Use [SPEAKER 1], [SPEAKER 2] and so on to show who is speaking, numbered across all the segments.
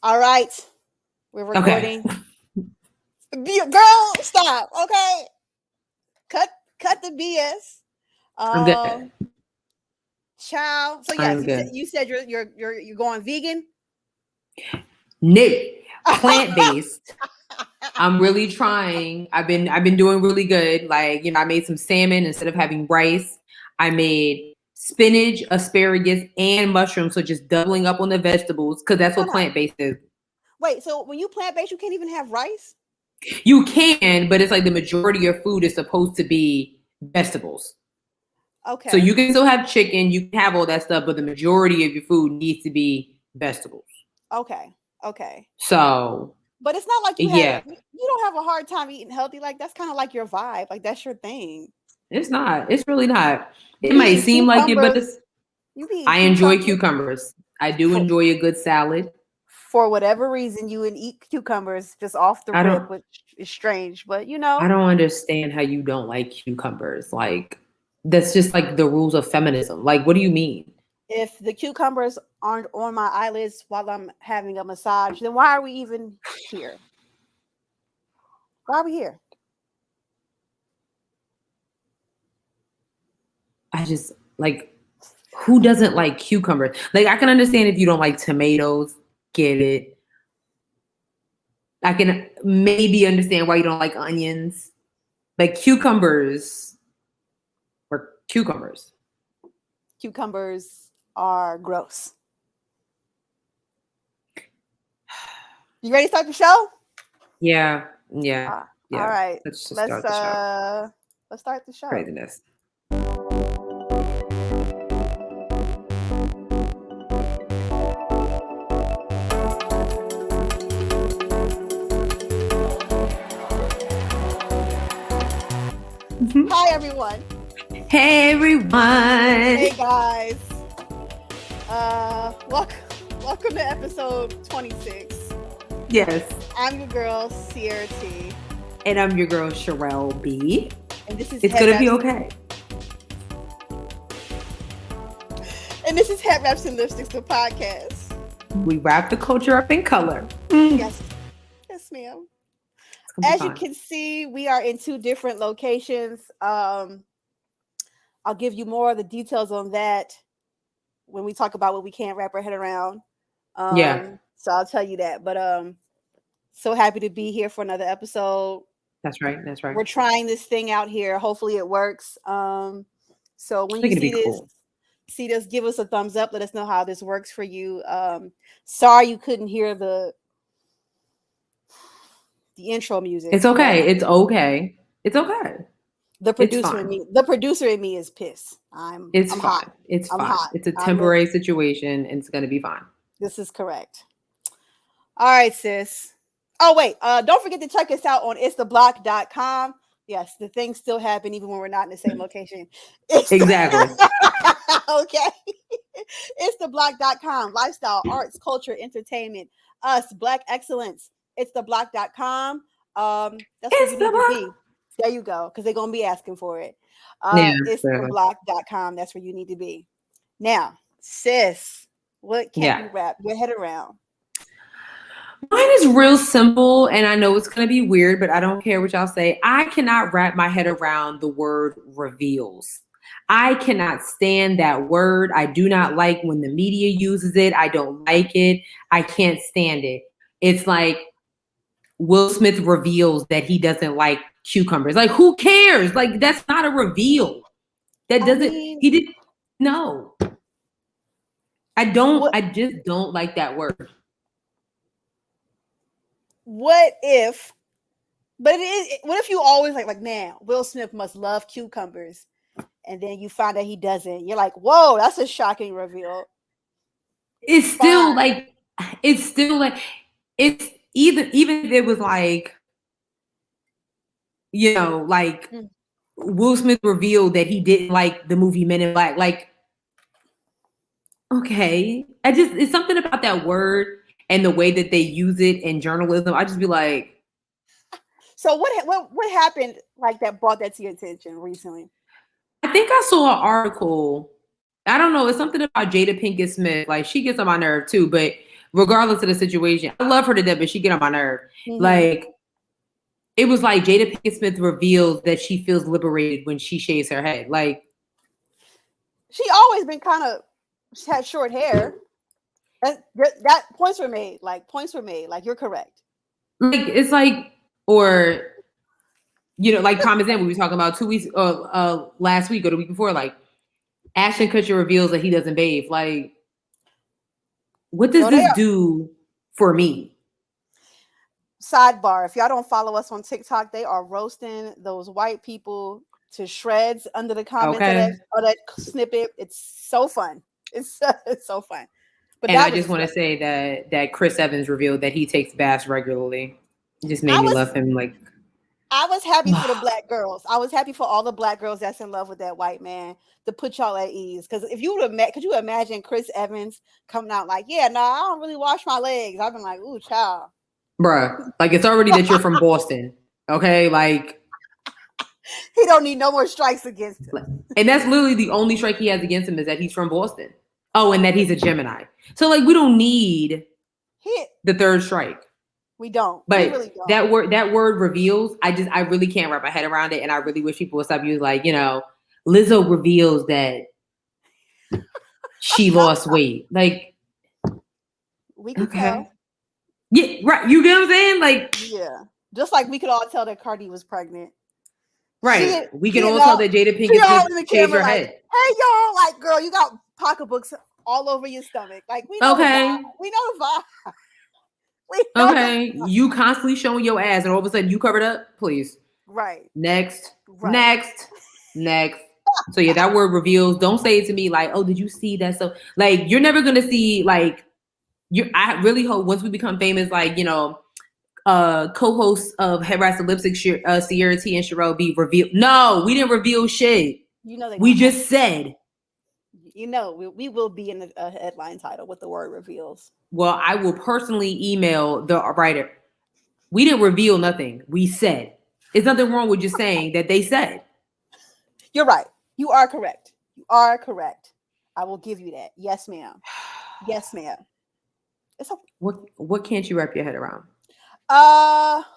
[SPEAKER 1] All right. We're recording. Okay. Girl, stop. Okay. Cut the BS.
[SPEAKER 2] I'm good.
[SPEAKER 1] Child. So yes, you said you're going vegan?
[SPEAKER 2] No. Plant-based. I'm really trying. I've been doing really good. Like, I made some salmon instead of having rice. I made spinach, asparagus, and mushrooms. So just doubling up on the vegetables because that's what plant-based is.
[SPEAKER 1] Wait, so when you plant-based, you can't even have rice?
[SPEAKER 2] You can, but it's like the majority of your food is supposed to be vegetables.
[SPEAKER 1] Okay.
[SPEAKER 2] So you can still have chicken, you can have all that stuff, but the majority of your food needs to be vegetables.
[SPEAKER 1] Okay.
[SPEAKER 2] So,
[SPEAKER 1] but it's not like you don't have a hard time eating healthy. Like that's kind of like your vibe. Like that's your thing.
[SPEAKER 2] It's not. It's really not. It might seem like it, but I enjoy cucumbers. I do enjoy a good salad.
[SPEAKER 1] For whatever reason, you would eat cucumbers just off the rip, which is strange, but
[SPEAKER 2] I don't understand how you don't like cucumbers. Like, that's just like the rules of feminism. Like, what do you mean?
[SPEAKER 1] If the cucumbers aren't on my eyelids while I'm having a massage, then why are we even here? Why are we here?
[SPEAKER 2] I just, like, who doesn't like cucumbers? Like, I can understand if you don't like tomatoes. Get it. I can maybe understand why you don't like onions. Like cucumbers or cucumbers.
[SPEAKER 1] Cucumbers are gross. You ready to start the show?
[SPEAKER 2] Yeah.
[SPEAKER 1] All right.
[SPEAKER 2] Let's start the show.
[SPEAKER 1] Let's start the show.
[SPEAKER 2] Craziness.
[SPEAKER 1] Hi, everyone.
[SPEAKER 2] Hey, everyone.
[SPEAKER 1] Hey, guys. Welcome to episode 26.
[SPEAKER 2] Yes.
[SPEAKER 1] I'm your girl, Sierra T.
[SPEAKER 2] And I'm your girl, Sharelle B.
[SPEAKER 1] And this is
[SPEAKER 2] It's going to be okay.
[SPEAKER 1] And this is Headwraps and Lipsticks, the podcast.
[SPEAKER 2] We wrap the culture up in color.
[SPEAKER 1] Yes, ma'am. As you can see, we are in two different locations. I'll give you more of the details on that when we talk about what we can't wrap our head around. So I'll tell you that. But so happy to be here for another episode.
[SPEAKER 2] That's right.
[SPEAKER 1] We're trying this thing out here. Hopefully it works. So when you see this, give us a thumbs up. Let us know how this works for you. Sorry you couldn't hear the intro music.
[SPEAKER 2] It's okay. It's okay.
[SPEAKER 1] The producer in me is pissed. I'm hot.
[SPEAKER 2] It's fine. It's a temporary situation and it's going to be fine.
[SPEAKER 1] This is correct. All right, sis. Oh, wait. Don't forget to check us out on itstheblock.com. Yes, the things still happen even when we're not in the same location.
[SPEAKER 2] Exactly.
[SPEAKER 1] Okay. Itstheblock.com. Lifestyle, arts, culture, entertainment, us, Black excellence. Itstheblock.com. That's where you need to be. There you go, because they're going to be asking for it. Itstheblock.com. That's where you need to be. Now, sis, what can you wrap your head around?
[SPEAKER 2] Mine is real simple, and I know it's going to be weird, but I don't care what y'all say. I cannot wrap my head around the word reveals. I cannot stand that word. I do not like when the media uses it. I don't like it. I can't stand it. It's like Will Smith reveals that he doesn't like cucumbers. Like, who cares? Like, that's not a reveal. No. I just don't like that word.
[SPEAKER 1] What if you always like, man, Will Smith must love cucumbers, and then you find out he doesn't. You're like, whoa, that's a shocking reveal.
[SPEAKER 2] It's still like even if it was like, like Will Smith revealed that he didn't like the movie Men in Black. Like, okay, it's something about that word and the way that they use it in journalism. I just be like,
[SPEAKER 1] so what happened like that brought that to your attention recently?
[SPEAKER 2] I think I saw an article. I don't know. It's something about Jada Pinkett Smith. Like, she gets on my nerve too. But regardless of the situation. I love her to death, but she get on my nerve.
[SPEAKER 1] Mm-hmm.
[SPEAKER 2] Like, it was like Jada Pinkett Smith reveals that she feels liberated when she shaves her head. Like,
[SPEAKER 1] she always been kind of had short hair. That points were made. Like, points were made. Like, you're correct.
[SPEAKER 2] Like, it's like, or, you know, like prime example, we were talking about 2 weeks, last week or the week before, like, Ashton Kutcher reveals that he doesn't bathe. Like, what does this do for me?
[SPEAKER 1] Sidebar, if y'all don't follow us on TikTok, they are roasting those white people to shreds under the comments of that snippet. It's so fun. It's so fun. But
[SPEAKER 2] and I just want to say that Chris Evans revealed that he takes baths regularly. It just made me love him. Like,
[SPEAKER 1] I was happy for the black girls. I was happy for all the black girls that's in love with that white man to put y'all at ease. Because if you would have could you imagine Chris Evans coming out like, yeah, no, I don't really wash my legs. I've been like, ooh, child.
[SPEAKER 2] Bruh, like, it's already that you're from Boston. Okay, like,
[SPEAKER 1] he don't need no more strikes against him.
[SPEAKER 2] And that's literally the only strike he has against him is that he's from Boston. Oh, and that he's a Gemini. So, like, we don't need the third strike.
[SPEAKER 1] We don't.
[SPEAKER 2] But
[SPEAKER 1] we really don't.
[SPEAKER 2] that word reveals, I really can't wrap my head around it. And I really wish people would stop using, like, you know, Lizzo reveals that she lost weight. Like,
[SPEAKER 1] we can tell.
[SPEAKER 2] Yeah, right. You get what I'm saying? Like,
[SPEAKER 1] yeah. Just like we could all tell that Cardi was pregnant.
[SPEAKER 2] Right. We can all tell that Jada Pinkett shaved her head.
[SPEAKER 1] Hey, y'all, like, girl, you got pocketbooks all over your stomach. Like, we know the vibe. We know the vibe.
[SPEAKER 2] You constantly showing your ass, and all of a sudden you covered up. Please.
[SPEAKER 1] Right.
[SPEAKER 2] Next. So yeah, that word reveals. Don't say it to me like, oh, did you see that? So like, you're never gonna see like. I really hope once we become famous, like, you know, co-hosts of Headwraps and Lipservice, Sierra T and Sharelle be revealed. No, we didn't reveal shit.
[SPEAKER 1] You know,
[SPEAKER 2] we just said.
[SPEAKER 1] You know, we will be in the headline title with the word reveals.
[SPEAKER 2] Well, I will personally email the writer. We didn't reveal nothing. We said. There's nothing wrong with just saying that they said.
[SPEAKER 1] You're right. You are correct. You are correct. I will give you that. Yes, ma'am. Yes, ma'am. It's okay.
[SPEAKER 2] What can't you wrap your head around?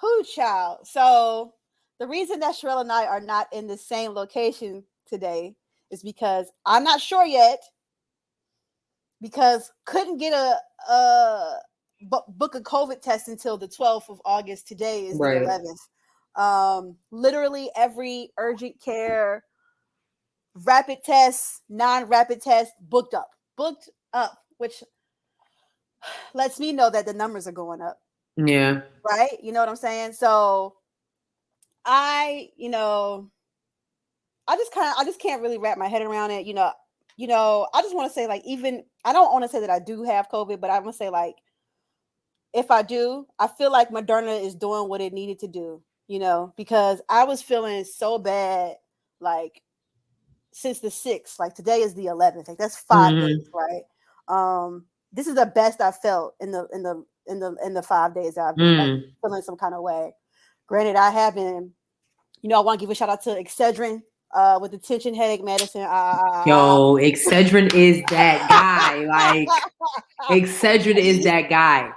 [SPEAKER 1] Who child? So the reason that Sharelle and I are not in the same location today is because I'm not sure yet. Because couldn't get a book a COVID test until the 12th of August. Today is the 11th. Literally every urgent care, rapid test, non-rapid test booked up, which lets me know that the numbers are going up.
[SPEAKER 2] Yeah.
[SPEAKER 1] Right. You know what I'm saying? So I just can't really wrap my head around it. I just want to say, like, even I don't want to say that I do have COVID, but I want to say, like, if I do, I feel like Moderna is doing what it needed to do, because I was feeling so bad, like, since the 6th. Like, today is the 11th. Like, that's 5 days, right? This is the best I felt in the 5 days that I've been like, feeling some kind of way. Granted, I have been, I want to give a shout out to Excedrin with the tension headache medicine.
[SPEAKER 2] Yo, Excedrin is that guy. Like, Excedrin is that guy.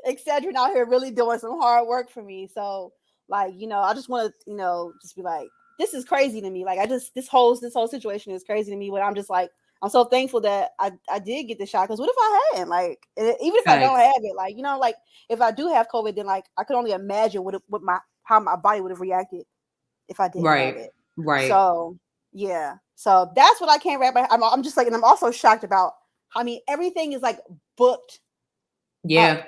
[SPEAKER 1] Excedrin out here really doing some hard work for me. So, like, I just want to, just be like, this is crazy to me. Like, this whole situation is crazy to me. But I'm just like, I'm so thankful that I did get the shot. Because what if I hadn't? Like, even if I don't have it, like, like, if I do have COVID, then, like, I could only imagine how my body would have reacted if I didn't have it.
[SPEAKER 2] Right.
[SPEAKER 1] So yeah. So that's what I can't wrap my. I'm just like, and I'm also shocked about. Everything is like booked.
[SPEAKER 2] Yeah.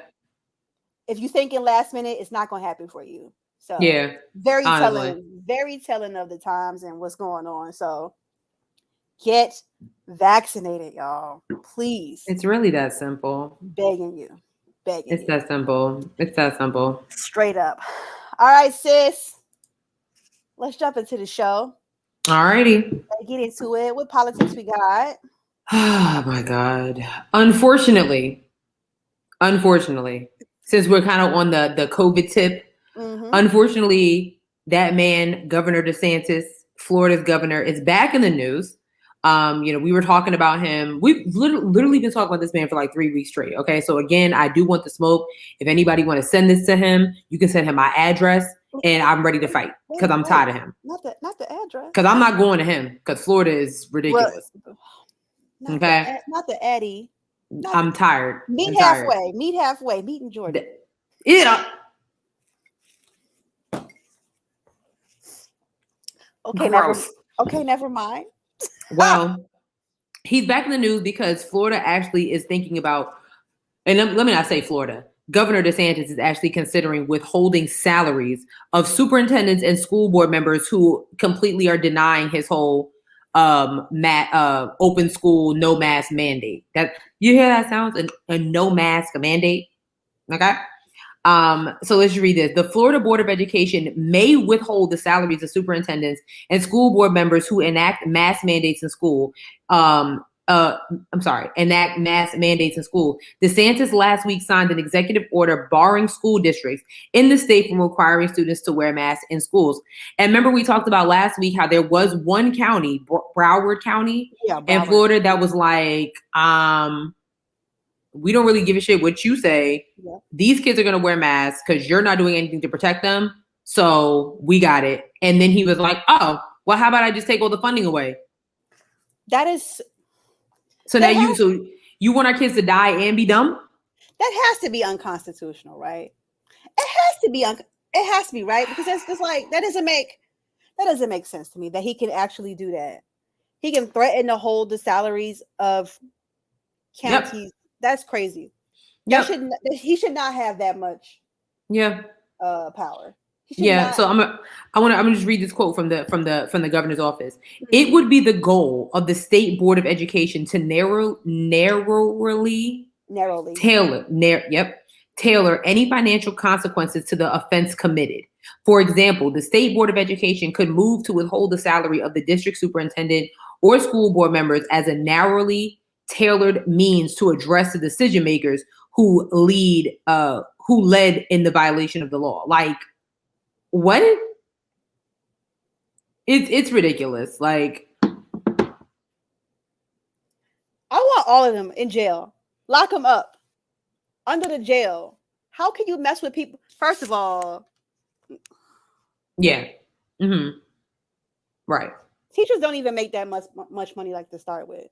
[SPEAKER 1] If you thinking last minute, it's not going to happen for you. So
[SPEAKER 2] yeah,
[SPEAKER 1] very telling of the times and what's going on. So get vaccinated, y'all, please.
[SPEAKER 2] It's really that simple.
[SPEAKER 1] Begging you.
[SPEAKER 2] It's that simple. It's that simple.
[SPEAKER 1] Straight up. All right, sis. Let's jump into the show.
[SPEAKER 2] All righty.
[SPEAKER 1] Let's get into it. What politics we got?
[SPEAKER 2] Oh my God. Unfortunately, since we're kind of on the COVID tip, unfortunately, that man, Governor DeSantis, Florida's governor, is back in the news We were talking about him. We've literally been talking about this man for like 3 weeks straight. Okay. So again, I do want the smoke. If anybody want to send this to him, you can send him my address and I'm ready to fight because I'm tired of him.
[SPEAKER 1] Not the address.
[SPEAKER 2] Because I'm not going to him because Florida is ridiculous.
[SPEAKER 1] Not the Eddie.
[SPEAKER 2] I'm tired.
[SPEAKER 1] Meet halfway. Meet in Georgia.
[SPEAKER 2] Yeah.
[SPEAKER 1] Okay, never mind.
[SPEAKER 2] Well, he's back in the news because Florida actually is thinking about, and let me not say Florida. Governor DeSantis is actually considering withholding salaries of superintendents and school board members who completely are denying his whole open school no mask mandate. That you hear that sounds a no mask mandate, okay? So let's read this. The Florida Board of Education may withhold the salaries of superintendents and school board members who enact mask mandates in school. Enact mask mandates in school. DeSantis last week signed an executive order barring school districts in the state from requiring students to wear masks in schools. And remember, we talked about last week how there was one county, Broward County, in Florida, that was like, we don't really give a shit what you say. Yeah. These kids are going to wear masks because you're not doing anything to protect them. So we got it. And then he was like, oh, well, how about I just take all the funding away?
[SPEAKER 1] That is.
[SPEAKER 2] So now you want our kids to die and be dumb?
[SPEAKER 1] That has to be unconstitutional, right? It has to be right, because that's just like, that doesn't make sense to me that he can actually do that. He can threaten to hold the salaries of counties. Yep. That's crazy. Yep. He should not have that much power.
[SPEAKER 2] Yeah, so I'm gonna just read this quote from the governor's office. Mm-hmm. It would be the goal of the State Board of Education to narrowly tailor any financial consequences to the offense committed. For example, the State Board of Education could move to withhold the salary of the district superintendent or school board members as a narrowly tailored means to address the decision makers who led in the violation of the law. Like, what? It's ridiculous. Like,
[SPEAKER 1] I want all of them in jail. Lock them up under the jail. How can you mess with people? First of all,
[SPEAKER 2] yeah, right.
[SPEAKER 1] Teachers don't even make that much money like to start with.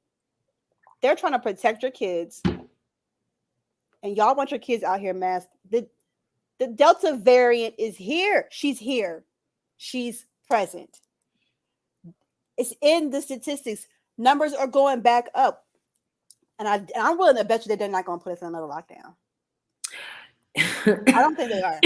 [SPEAKER 1] They're trying to protect your kids, and y'all want your kids out here masked. The Delta variant is here. She's here. She's present. It's in the statistics. Numbers are going back up. And I'm willing to bet you that they're not going to put us in another lockdown. I don't think they are.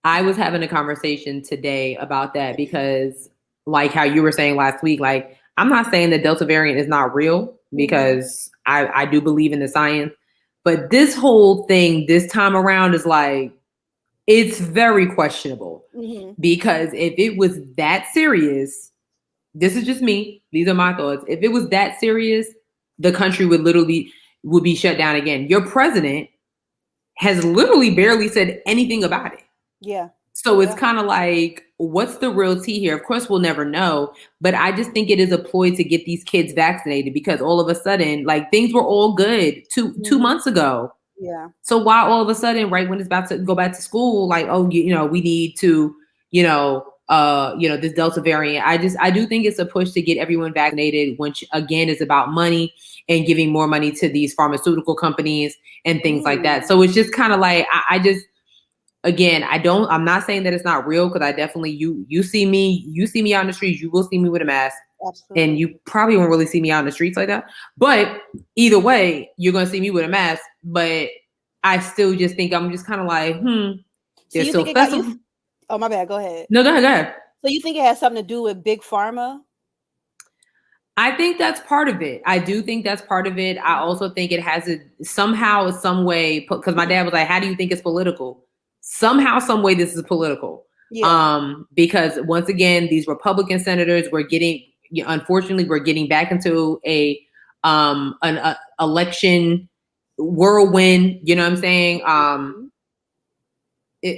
[SPEAKER 2] I was having a conversation today about that because, like how you were saying last week, like, I'm not saying the Delta variant is not real, because I do believe in the science. But this whole thing this time around is like, it's very questionable, because if it was that serious, this is just me, these are my thoughts. If it was that serious, the country would be shut down again. Your president has literally barely said anything about it.
[SPEAKER 1] Yeah.
[SPEAKER 2] So it's kind of like, what's the real tea here? Of course, we'll never know. But I just think it is a ploy to get these kids vaccinated, because all of a sudden, like, things were all good 2 months ago.
[SPEAKER 1] Yeah.
[SPEAKER 2] So why all of a sudden, right when it's about to go back to school, like, oh, we need to, this Delta variant. I do think it's a push to get everyone vaccinated, which again is about money and giving more money to these pharmaceutical companies and things like that. So it's just kind of like, I'm not saying that it's not real, because I definitely, you see me out in the streets, you will see me with a mask. Absolutely. And you probably won't really see me out in the streets like that. But either way, you're going to see me with a mask. But I still just think, I'm just kind of like,
[SPEAKER 1] oh, my bad. Go ahead.
[SPEAKER 2] No, go ahead.
[SPEAKER 1] So you think it has something to do with Big Pharma?
[SPEAKER 2] I think that's part of it. I do think that's part of it. I also think it has somehow, some way, because my dad was like, how do you think it's political? Somehow, some way, this is political. Yeah. Because once again, these Republican senators unfortunately, we're getting back into an election whirlwind. You know what I'm saying?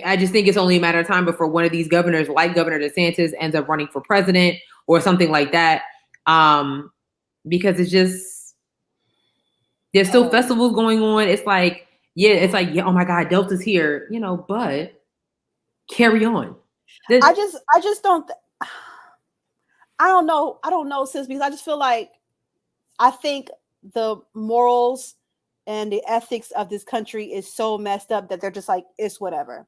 [SPEAKER 2] I just think it's only a matter of time before one of these governors, like Governor DeSantis, ends up running for president or something like that. Because it's just, there's still festivals going on. It's like, yeah, oh my God, Delta's here, but carry on.
[SPEAKER 1] I just don't, I don't know, sis, because I just feel like, I think the morals and the ethics of this country is so messed up that they're just like, it's whatever.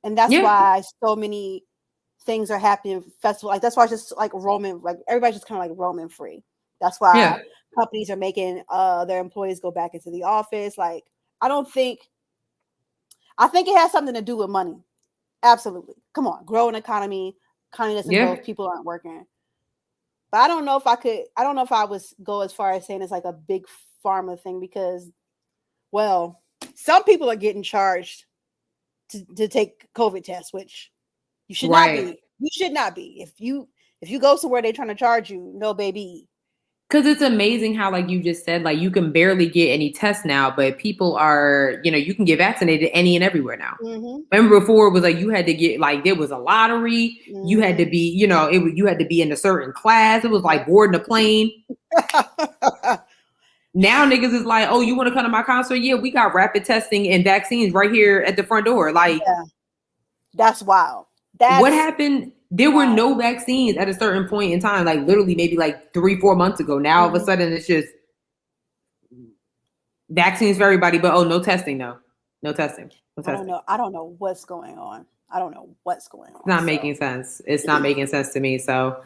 [SPEAKER 1] And that's why so many things are happening festival. Like, that's why it's just like roaming, like everybody's just kind of like roaming free. That's why companies are making their employees go back into the office. Like, I think it has something to do with money. Absolutely. Come on, grow an economy. Economy doesn't grow if people aren't working. But I don't know if I would go as far as saying it's like a big pharma thing, because, well, some people are getting charged to take COVID tests, which you should not be. You should not be. If you go somewhere they're trying to charge you, no, baby.
[SPEAKER 2] Because it's amazing how, like you just said, like you can barely get any tests now, but people are, you can get vaccinated any and everywhere now. Mm-hmm. Remember before it was like you had to get, like, there was a lottery. Mm-hmm. You had to be, you had to be in a certain class. It was like boarding a plane. Now niggas is like, oh, you want to come to my concert? Yeah, we got rapid testing and vaccines right here at the front door. Like,
[SPEAKER 1] that's wild.
[SPEAKER 2] What happened? There were no vaccines at a certain point in time, like literally maybe like 3-4 months ago. Now all of a sudden it's just vaccines for everybody, but no testing, no testing.
[SPEAKER 1] I don't know what's going on.
[SPEAKER 2] It's not making sense. It's not making sense to me. So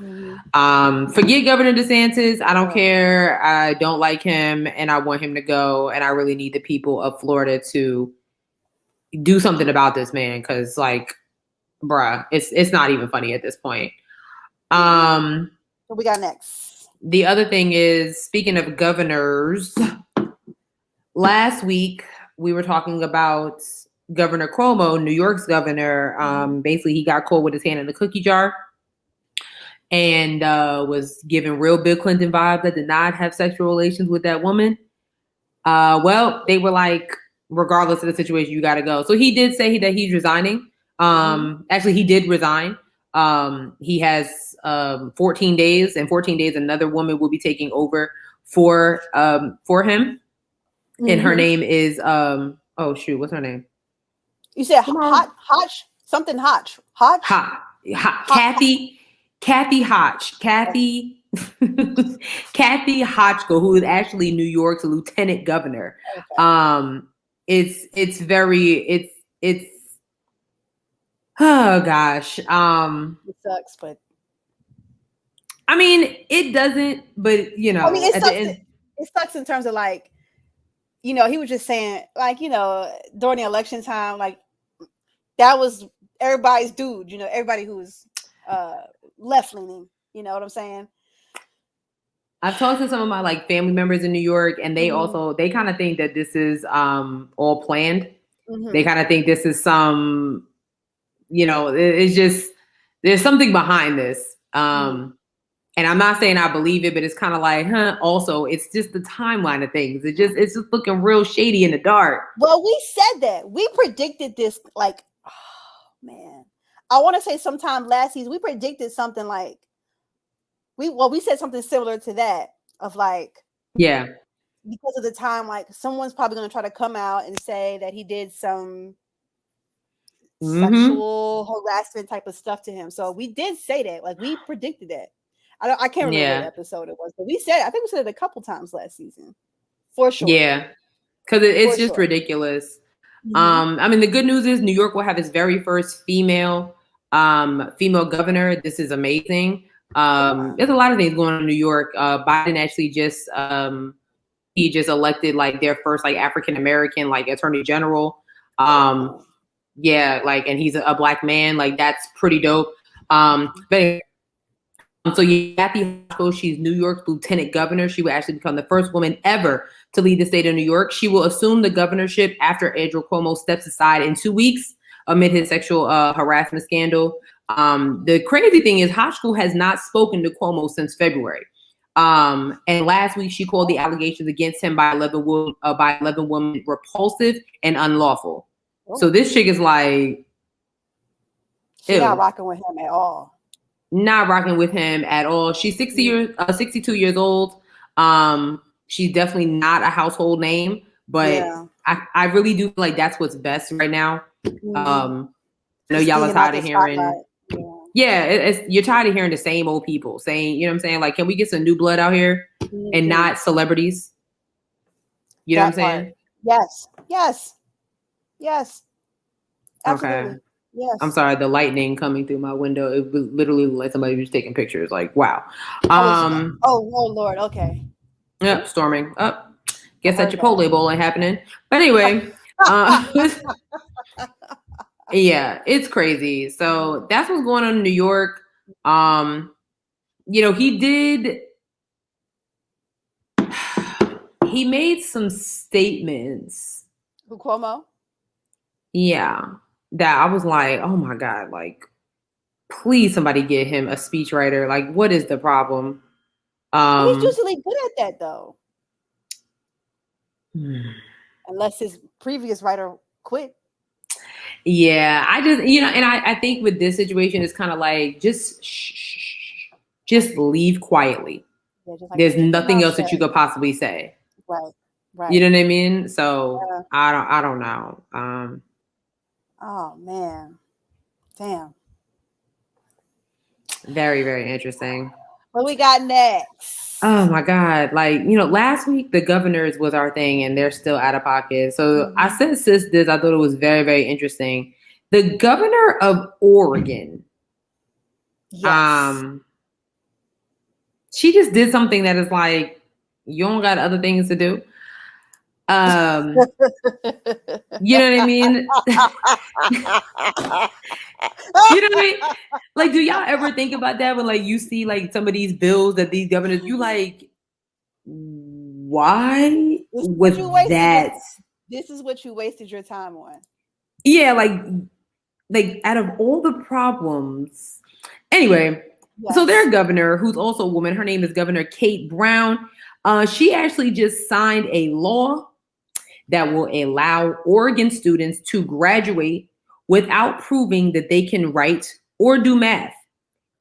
[SPEAKER 2] forget Governor DeSantis. I don't care. I don't like him and I want him to go. And I really need the people of Florida to do something about this man, because, like, bruh, it's not even funny at this point.
[SPEAKER 1] What we got next?
[SPEAKER 2] The other thing is, speaking of governors, last week we were talking about Governor Cuomo, New York's governor. Basically, he got caught with his hand in the cookie jar and was giving real Bill Clinton vibes that did not have sexual relations with that woman. Well, they were like, regardless of the situation, you got to go. So he did say that he's resigning. Actually, he did resign. He has 14 days, and 14 days another woman will be taking over for him. And her name is what's her name?
[SPEAKER 1] You said Hotch? Something Hotch.
[SPEAKER 2] Kathy Hotch. Kathy Hotchko, who is actually New York's lieutenant governor. Okay. It's oh gosh.
[SPEAKER 1] It sucks, but
[SPEAKER 2] I mean, it doesn't, but
[SPEAKER 1] it sucks in terms of, like, he was just saying, like, during the election time, like, that was everybody's dude, everybody who was left leaning, you know what I'm saying?
[SPEAKER 2] I've talked to some of my, like, family members in New York, and they they kind of think that this is all planned. They kind of think this is some, it's just, there's something behind this. And I'm not saying I believe it, but it's kind of like, also, it's just the timeline of things. It's just looking real shady in the dark.
[SPEAKER 1] Well, we said that. We predicted this, like, oh, man. I want to say sometime last season, we predicted something like, we said something similar to that, of like, because of the time, like, someone's probably going to try to come out and say that he did some sexual harassment type of stuff to him. So we did say that, like, we predicted that. I can't remember what episode it was, but I think we said it a couple times last season, for sure.
[SPEAKER 2] Yeah, because it's just ridiculous. I mean, the good news is New York will have its very first female governor. This is amazing. There's a lot of things going on in New York. Biden actually just he just elected, like, their first, like, African American, like, attorney general. Yeah, like, and he's a Black man. Like, that's pretty dope. But so Kathy Hochul, she's New York's lieutenant governor. She will actually become the first woman ever to lead the state of New York. She will assume the governorship after Andrew Cuomo steps aside in 2 weeks amid his sexual harassment scandal. The crazy thing is Hochul has not spoken to Cuomo since February. And last week she called the allegations against him by 11 women repulsive and unlawful. So this chick is like,
[SPEAKER 1] she's not rocking with him at all.
[SPEAKER 2] not rocking with him at all. She's 62 years old. She's definitely not a household name, but I really do feel like that's what's best right now. I know y'all are tired of hearing. You're tired of hearing the same old people saying, you know what I'm saying? Like, can we get some new blood out here and not celebrities? You know what I'm saying?
[SPEAKER 1] Yes. Absolutely.
[SPEAKER 2] Okay.
[SPEAKER 1] Yes.
[SPEAKER 2] I'm sorry, the lightning coming through my window. It was literally like somebody was taking pictures. Like, wow.
[SPEAKER 1] Oh Lord. Okay.
[SPEAKER 2] Yep, storming up. Guess that Chipotle bowl ain't happening. But anyway, yeah, it's crazy. So that's what's going on in New York. He made some statements.
[SPEAKER 1] Who, Cuomo?
[SPEAKER 2] Yeah. That I was like, oh my God, like, please somebody get him a speechwriter. Like, what is the problem?
[SPEAKER 1] He's usually good at that though. Unless his previous writer quit.
[SPEAKER 2] Yeah, I just, and I think with this situation, it's kind of like, just leave quietly. Yeah, like, there's nothing else that you could possibly say.
[SPEAKER 1] Right.
[SPEAKER 2] You know what I mean? So I don't know.
[SPEAKER 1] Oh man. Damn.
[SPEAKER 2] Very, very interesting.
[SPEAKER 1] What we got next?
[SPEAKER 2] Oh my God. Like, last week the governors was our thing and they're still out of pocket. So I sent sis this. I thought it was very, very interesting. The governor of Oregon. She just did something that is like, you don't got other things to do. You know what I mean? You know what I mean? Like, do y'all ever think about that when, like, you see, like, some of these bills that these governors, you like, why was that?
[SPEAKER 1] This is what you wasted your time on.
[SPEAKER 2] Yeah, like out of all the problems. Anyway, so their governor, who's also a woman, her name is Governor Kate Brown. She actually just signed a law that will allow Oregon students to graduate without proving that they can write or do math.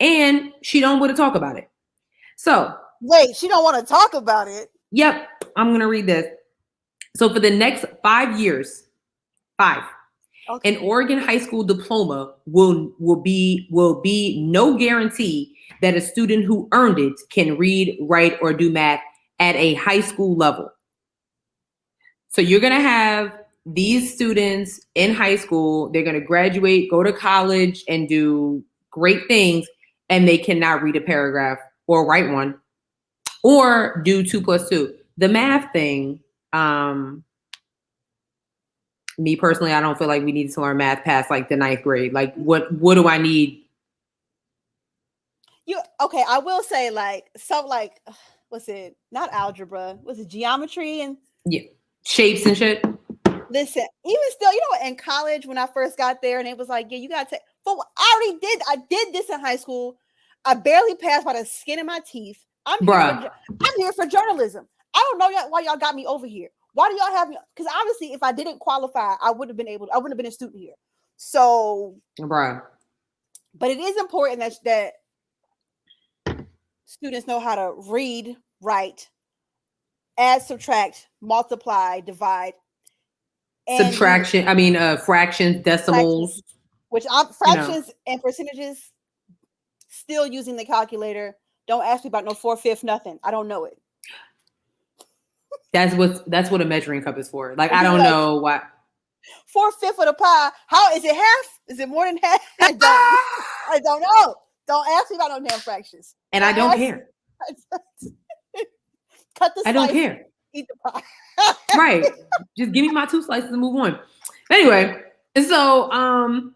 [SPEAKER 2] And she don't want to talk about it. So
[SPEAKER 1] wait, she don't want to talk about it?
[SPEAKER 2] Yep, I'm going to read this. So for the next 5 years, an Oregon high school diploma will be no guarantee that a student who earned it can read, write, or do math at a high school level. So you're going to have these students in high school, they're going to graduate, go to college, and do great things, and they cannot read a paragraph or write one or do 2 + 2. The math thing, me personally, I don't feel like we need to learn math past like the 9th grade. Like, what do I need?
[SPEAKER 1] I will say, like, so, like, what's it? Not algebra. Was it geometry and
[SPEAKER 2] shapes and shit?
[SPEAKER 1] Listen, even still, in college when I first got there, and it was like, you gotta take. But I did this in high school. I barely passed by the skin of my teeth. I'm here for journalism. I don't know why y'all got me over here. Why do y'all have me? Because obviously, if I didn't qualify, I wouldn't have been a student here. So, but it is important that students know how to read, write, add, subtract, multiply, divide, and
[SPEAKER 2] subtraction. Fractions, decimals.
[SPEAKER 1] Fractions and percentages. Still using the calculator. Don't ask me about no 4/5 nothing. I don't know it.
[SPEAKER 2] That's what a measuring cup is for. Like, I don't know what.
[SPEAKER 1] 4/5 of the pie. How is it half? Is it more than half? I don't know. Don't ask me about no damn fractions.
[SPEAKER 2] And I don't care.
[SPEAKER 1] Cut the slice.
[SPEAKER 2] I don't care.
[SPEAKER 1] Eat the pie.
[SPEAKER 2] Right. Just give me my 2 slices and move on. Anyway, so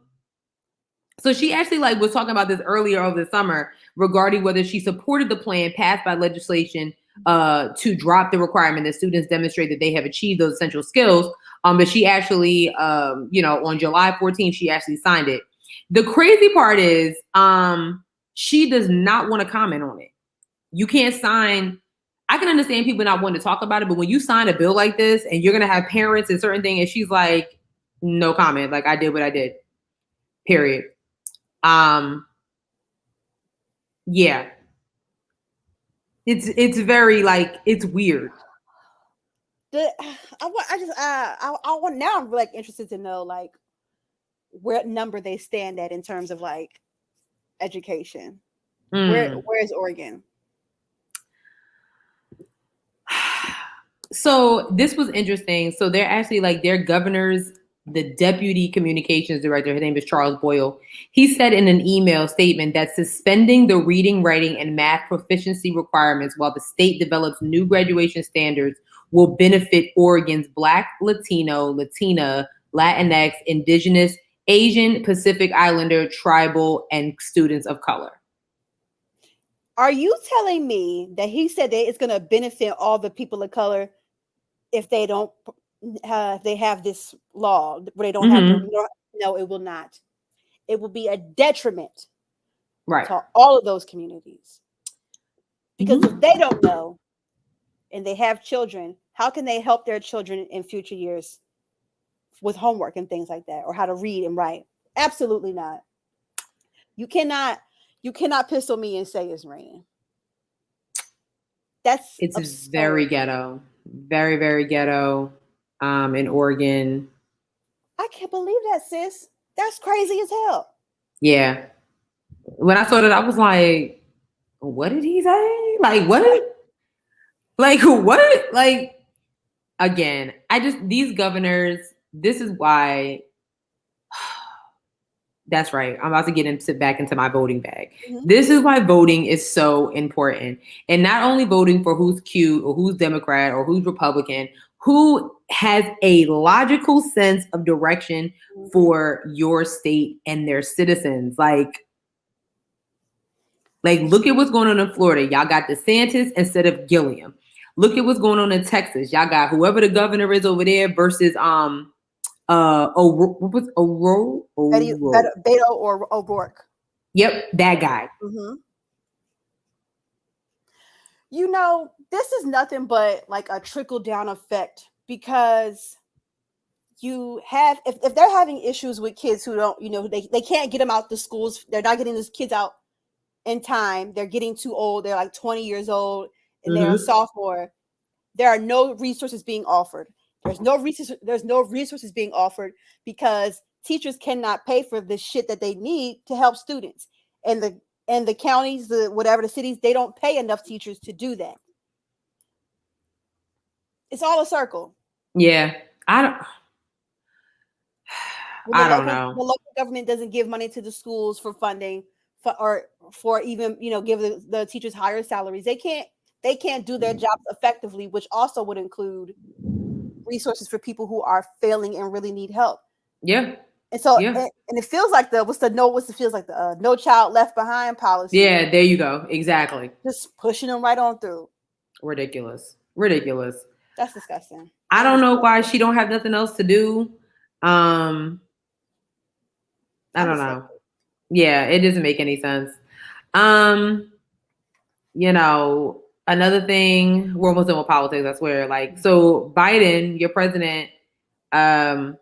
[SPEAKER 2] so she actually was talking about this earlier over the summer regarding whether she supported the plan passed by legislation to drop the requirement that students demonstrate that they have achieved those essential skills. But she actually, on July 14th, she actually signed it. The crazy part is she does not want to comment on it. You can't sign. I can understand people not wanting to talk about it, but when you sign a bill like this and you're going to have parents and certain things, and she's like, no comment. Like, I did what I did. Period. Yeah. It's very like, it's weird.
[SPEAKER 1] I want now. I'm like interested to know like what number they stand at in terms of like education. Where's Oregon?
[SPEAKER 2] So this was interesting. So they're actually like their governors, the deputy communications director, his name is Charles Boyle. He said in an email statement that suspending the reading, writing, and math proficiency requirements while the state develops new graduation standards will benefit Oregon's Black, Latino, Latina, Latinx, Indigenous, Asian, Pacific Islander, tribal, and students of color.
[SPEAKER 1] Are you telling me that he said that it's going to benefit all the people of color if they don't, they have this law where they don't have to? No, it will not. It will be a detriment to all of those communities. Because if they don't know and they have children, how can they help their children in future years with homework and things like that, or how to read and write? Absolutely not. You cannot pistol me and say it's raining. It's absurd.
[SPEAKER 2] Very ghetto. Very, very ghetto in Oregon.
[SPEAKER 1] I can't believe that, sis. That's crazy as hell.
[SPEAKER 2] Yeah. When I saw that, I was like, what did he say? Like, what? Like, what? Like, again, these governors, this is why. That's right. I'm about to get back into my voting bag. This is why voting is so important. And not only voting for who's cute or who's Democrat or who's Republican, who has a logical sense of direction for your state and their citizens. Like, look at what's going on in Florida. Y'all got DeSantis instead of Gilliam. Look at what's going on in Texas. Y'all got whoever the governor is over there versus what was
[SPEAKER 1] Beto or O'Rourke.
[SPEAKER 2] Yep, that guy.
[SPEAKER 1] You know, this is nothing but like a trickle down effect, because you have, if they're having issues with kids who don't, you know, they can't get them out the schools. They're not getting these kids out in time. They're getting too old. They're like 20 years old and they're a sophomore. There are no resources being offered. There's no resources being offered because teachers cannot pay for the shit that they need to help students. And the counties, the cities, they don't pay enough teachers to do that. It's all a circle.
[SPEAKER 2] Yeah. I don't know.
[SPEAKER 1] The local government doesn't give money to the schools for funding for even, you know, give the teachers higher salaries. They can't do their jobs effectively, which also would include resources for people who are failing and really need help.
[SPEAKER 2] Yeah.
[SPEAKER 1] And so, and it feels like the no child left behind policy.
[SPEAKER 2] Yeah, there you go. Exactly.
[SPEAKER 1] Just pushing them right on through.
[SPEAKER 2] Ridiculous.
[SPEAKER 1] That's disgusting.
[SPEAKER 2] I don't know why she don't have nothing else to do. I don't know. Yeah, it doesn't make any sense. You know, another thing, we're almost done with politics, I swear. Like, so Biden, your president, let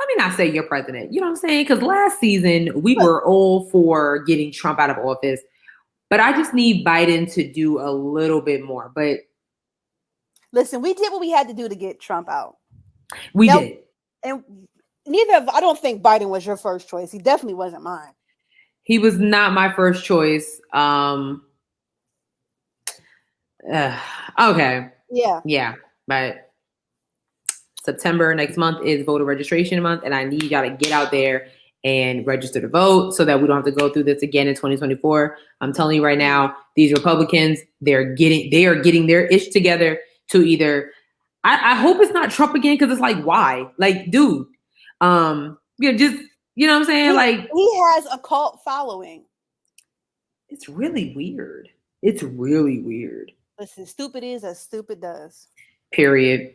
[SPEAKER 2] me not say your president, you know what I'm saying? Because last season we were all for getting Trump out of office, but I just need Biden to do a little bit more. But
[SPEAKER 1] listen, we did what we had to do to get Trump out.
[SPEAKER 2] We did.
[SPEAKER 1] And I don't think Biden was your first choice. He definitely wasn't mine.
[SPEAKER 2] He was not my first choice. Okay. Yeah. But September next month is voter registration month, and I need y'all to get out there and register to vote so that we don't have to go through this again in 2024. I'm telling you right now, these Republicans, they are getting their ish together to either. I hope it's not Trump again, because it's like, why? Like, dude, just, you know what I'm saying? Like,
[SPEAKER 1] he has a cult following.
[SPEAKER 2] It's really weird.
[SPEAKER 1] Listen, stupid is as stupid does.
[SPEAKER 2] Period.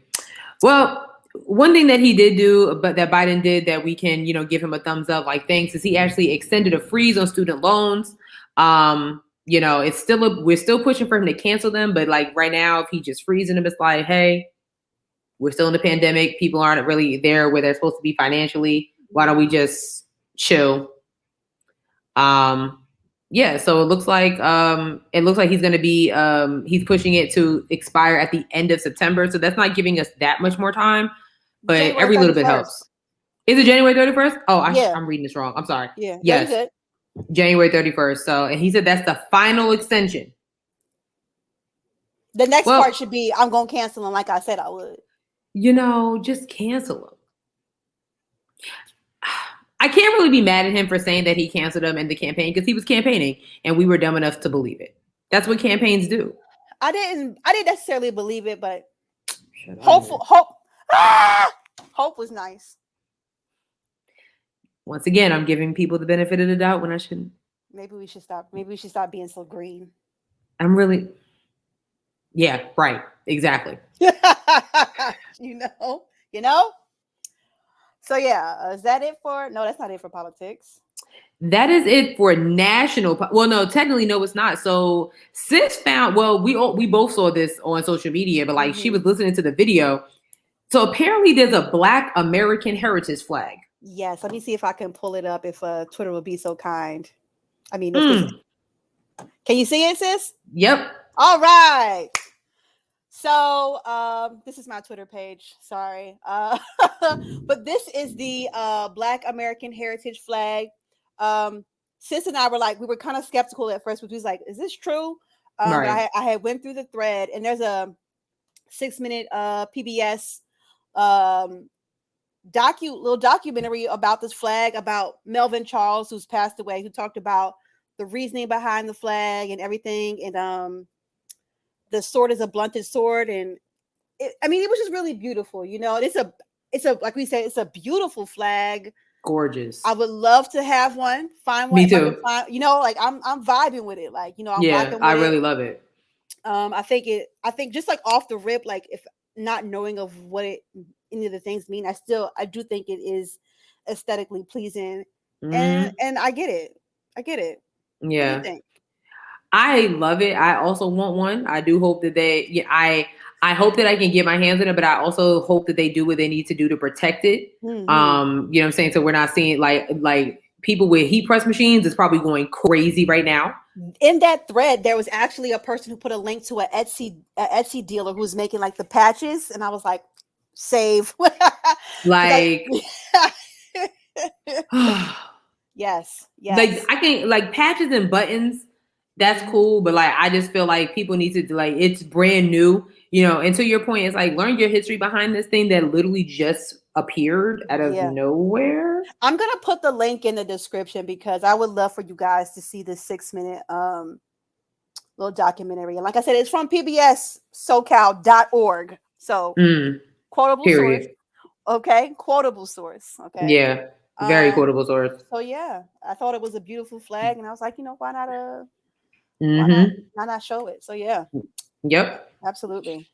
[SPEAKER 2] Well, one thing that he did do, but that Biden did, that we can, you know, give him a thumbs up, like, thanks, is he actually extended a freeze on student loans. You know, we're still pushing for him to cancel them, but like right now, if he just freezing them, it's like, hey, we're still in the pandemic. People aren't really there where they're supposed to be financially. Why don't we just chill? Yeah, so it looks like he's going to be he's pushing it to expire at the end of September. So that's not giving us that much more time, but
[SPEAKER 1] January
[SPEAKER 2] every
[SPEAKER 1] 31st.
[SPEAKER 2] little bit helps. Is it January 31st? Oh,
[SPEAKER 1] Yeah.
[SPEAKER 2] I'm reading this wrong. I'm sorry.
[SPEAKER 1] Yeah.
[SPEAKER 2] Yes,
[SPEAKER 1] you good.
[SPEAKER 2] January 31st. So, and he said that's the final extension.
[SPEAKER 1] The next part should be, I'm going to cancel them like I said I would.
[SPEAKER 2] Just cancel them. I can't really be mad at him for saying that he canceled them in the campaign because he was campaigning and we were dumb enough to believe it. That's what campaigns do.
[SPEAKER 1] I didn't necessarily believe it, but hope was nice.
[SPEAKER 2] Once again, I'm giving people the benefit of the doubt when I shouldn't.
[SPEAKER 1] Maybe we should stop being so green.
[SPEAKER 2] Yeah, right. Exactly.
[SPEAKER 1] you know? So yeah, is that it for? No, that's not it for politics.
[SPEAKER 2] That is it for national. Well, no, technically, no, it's not. So Sis found. Well, we both saw this on social media, but like she was listening to the video. So apparently, there's a Black American heritage flag.
[SPEAKER 1] Yes, let me see if I can pull it up. If Twitter will be so kind. I mean, can you see it, sis?
[SPEAKER 2] Yep.
[SPEAKER 1] All right. So this is my Twitter page. Sorry. But this is the Black American heritage flag. Sis and I we were kind of skeptical at first, which was like, is this true? Right. I had went through the thread, and there's a 6-minute PBS little documentary about this flag, about Melvin Charles, who's passed away, who talked about the reasoning behind the flag and everything. And the sword is a blunted sword, and it was just really beautiful. It's a like we said, it's a beautiful flag.
[SPEAKER 2] Gorgeous.
[SPEAKER 1] I would love to have one. Find one.
[SPEAKER 2] Me too.
[SPEAKER 1] I'm vibing with it. I'm
[SPEAKER 2] vibing with I really love it.
[SPEAKER 1] I think just like off the rip, like if not knowing of what any of the things mean, I do think it is aesthetically pleasing. And I get it.
[SPEAKER 2] Yeah.
[SPEAKER 1] What do you think?
[SPEAKER 2] I love it. I also want one. I do hope that I hope that I can get my hands on it, but I also hope that they do what they need to do to protect it. You know what I'm saying? So we're not seeing like people with heat press machines is probably going crazy right now.
[SPEAKER 1] In that thread, there was actually a person who put a link to an Etsy dealer who's making like the patches, and I was like, save. Yes.
[SPEAKER 2] Like I can like patches and buttons. That's cool, but like I just feel like people need to it's brand new, and to your point, it's like learn your history behind this thing that literally just appeared out of nowhere.
[SPEAKER 1] I'm gonna put the link in the description because I would love for you guys to see this 6-minute little documentary. And like I said, it's from pbssocal.org. So quotable source. Okay, quotable source. Okay.
[SPEAKER 2] Yeah, very quotable source.
[SPEAKER 1] So yeah, I thought it was a beautiful flag, and I was like, why not why not show it? So yeah.
[SPEAKER 2] Yep.
[SPEAKER 1] Absolutely.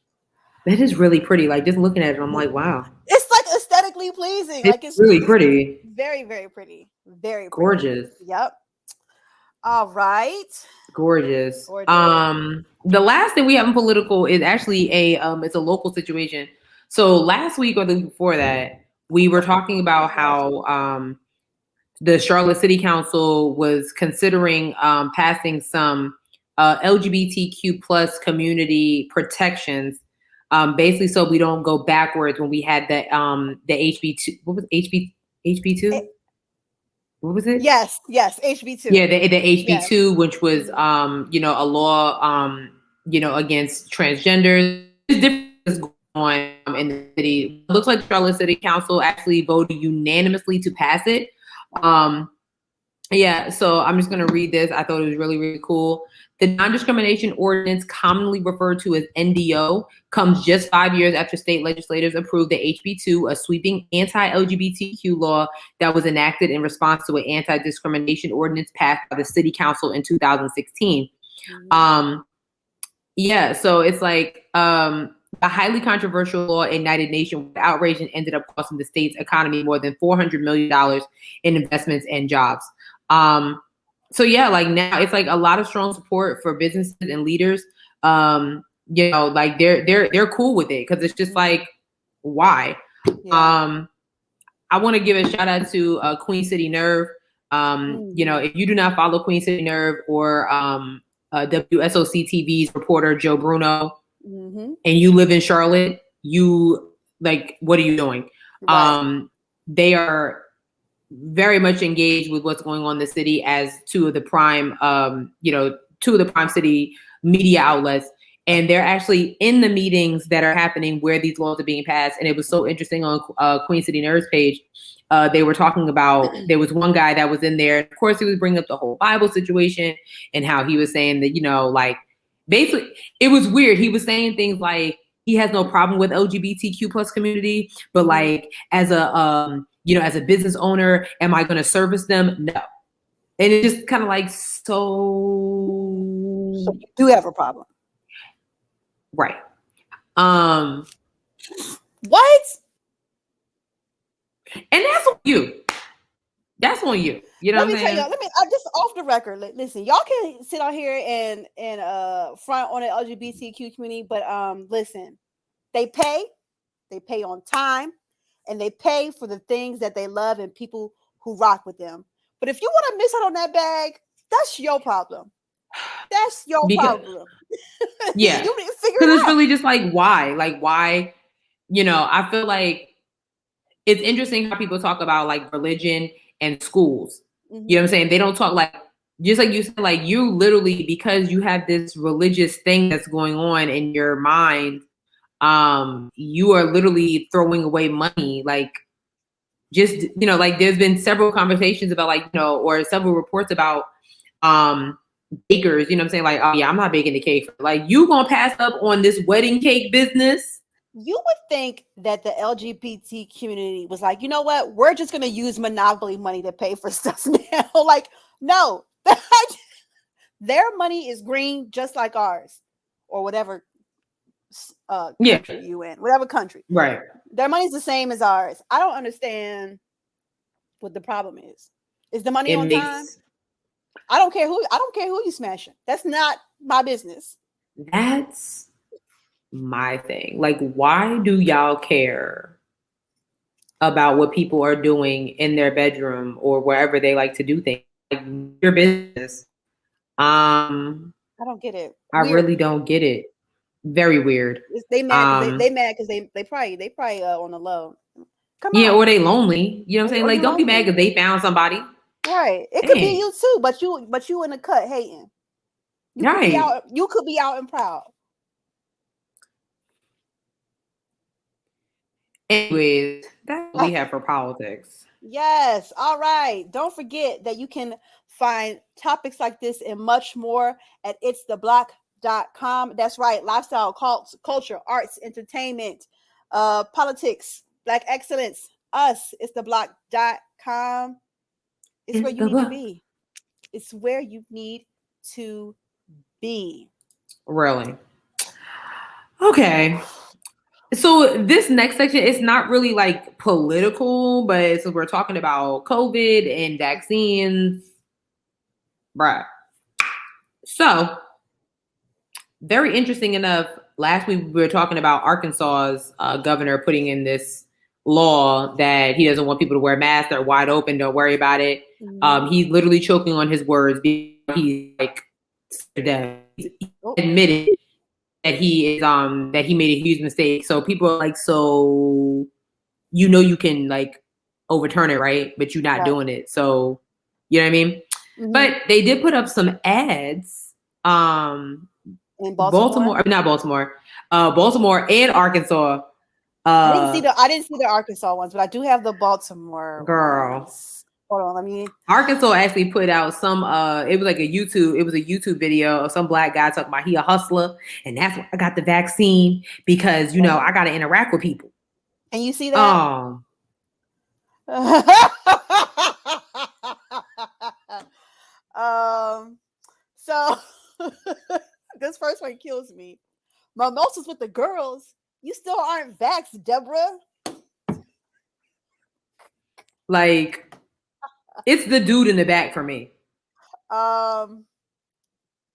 [SPEAKER 2] That is really pretty. Like just looking at it, I'm like, wow.
[SPEAKER 1] It's like aesthetically pleasing.
[SPEAKER 2] It's really pretty.
[SPEAKER 1] Very, very pretty. Very pretty.
[SPEAKER 2] Gorgeous.
[SPEAKER 1] Yep. All right.
[SPEAKER 2] Gorgeous. The last thing we have in political is actually it's a local situation. So last week or the week before that, we were talking about how the Charlotte City Council was considering passing some LGBTQ plus community protections, basically so we don't go backwards when we had the HB2. What was HB2? What was it?
[SPEAKER 1] Yes, HB2.
[SPEAKER 2] Yeah, the HB2, which was a law against transgenders. There's differences going on in the city. It looks like the Charlotte City Council actually voted unanimously to pass it. So I'm just going to read this. I thought it was really, really cool. The non-discrimination ordinance, commonly referred to as NDO, comes just 5 years after state legislators approved the HB2, a sweeping anti-LGBTQ law that was enacted in response to an anti-discrimination ordinance passed by the city council in 2016. So it's like a highly controversial law ignited nationwide outrage and ended up costing the state's economy more than $400 million in investments and jobs. Now it's like a lot of strong support for businesses and leaders. They're cool with it because it's just like, why? I want to give a shout out to Queen City Nerve. If you do not follow Queen City Nerve or WSOC TV's reporter Joe Bruno, and you live in Charlotte, what are you doing? Right. They are very much engaged with what's going on in the city as two of the prime city media outlets. And they're actually in the meetings that are happening where these laws are being passed. And it was so interesting on Queen City Nerve's page. They were talking about, there was one guy that was in there. Of course, he was bringing up the whole Bible situation and how he was saying that, basically, it was weird. He was saying things like he has no problem with LGBTQ plus community, but as a business owner, am I going to service them? No. And it's just kind of so
[SPEAKER 1] you do have a problem.
[SPEAKER 2] Right.
[SPEAKER 1] What? And
[SPEAKER 2] that's on you. That's on you. You know what I'm saying?
[SPEAKER 1] Let me tell y'all, just off the record, listen, y'all can sit out here and front on the LGBTQ community, but listen, they pay on time, and they pay for the things that they love and people who rock with them. But if you want to miss out on that bag, that's your problem. That's your problem.
[SPEAKER 2] Yeah.
[SPEAKER 1] You need to figure
[SPEAKER 2] it out. Because
[SPEAKER 1] it's
[SPEAKER 2] really just why? Why? I feel like it's interesting how people talk about religion and schools. Mm-hmm. You know what I'm saying? They don't talk just like you said, you literally, because you have this religious thing that's going on in your mind, you are literally throwing away money. There's been several conversations about or several reports about bakers, you know what I'm saying? Oh yeah, I'm not baking the cake. You gonna pass up on this wedding cake business?
[SPEAKER 1] You would think that the LGBT community was you know what? We're just gonna use monopoly money to pay for stuff now. No, their money is green, just like ours, or whatever country you in, whatever country.
[SPEAKER 2] Right.
[SPEAKER 1] Their money's the same as ours. I don't understand what the problem is. Is the money on time? I don't care who you smashing. That's not my business.
[SPEAKER 2] That's my thing. Why do y'all care about what people are doing in their bedroom or wherever they like to do things? Your business.
[SPEAKER 1] I don't get it.
[SPEAKER 2] I really don't get it. Very weird.
[SPEAKER 1] They mad. They mad because they probably on the low.
[SPEAKER 2] Come on. Or they lonely. You know what I'm saying? Don't be mad because they found somebody.
[SPEAKER 1] Right. It could be you too, but you in the cut hating. You could be out and proud.
[SPEAKER 2] Anyways, that's what we have for politics.
[SPEAKER 1] Yes. All right. Don't forget that you can find topics like this and much more at itstheblock.com. That's right. Lifestyle, culture, arts, entertainment, politics, Black excellence, us. Itstheblock.com. It's where you need to be. It's where you need to be.
[SPEAKER 2] Really? Okay. So this next section is not really political, but so we're talking about COVID and vaccines. Bruh. So very interesting enough, last week we were talking about Arkansas's governor putting in this law that he doesn't want people to wear masks. They're wide open. Don't worry about it. Mm-hmm. He's literally choking on his words. He's admitted that he is that he made a huge mistake. So people are so you can overturn it, right? But you're not doing it. So you know what I mean? Mm-hmm. But they did put up some ads in Baltimore and Arkansas.
[SPEAKER 1] I didn't see the Arkansas ones, but I do have the Baltimore ones. Hold on, let me.
[SPEAKER 2] Arkansas actually put out some. It was a YouTube video of some Black guy talking about he a hustler, and that's why I got the vaccine because I got to interact with people.
[SPEAKER 1] And you see that? So this first one kills me. Mimosas with the girls. You still aren't vaxxed, Deborah.
[SPEAKER 2] It's the dude in the back for me.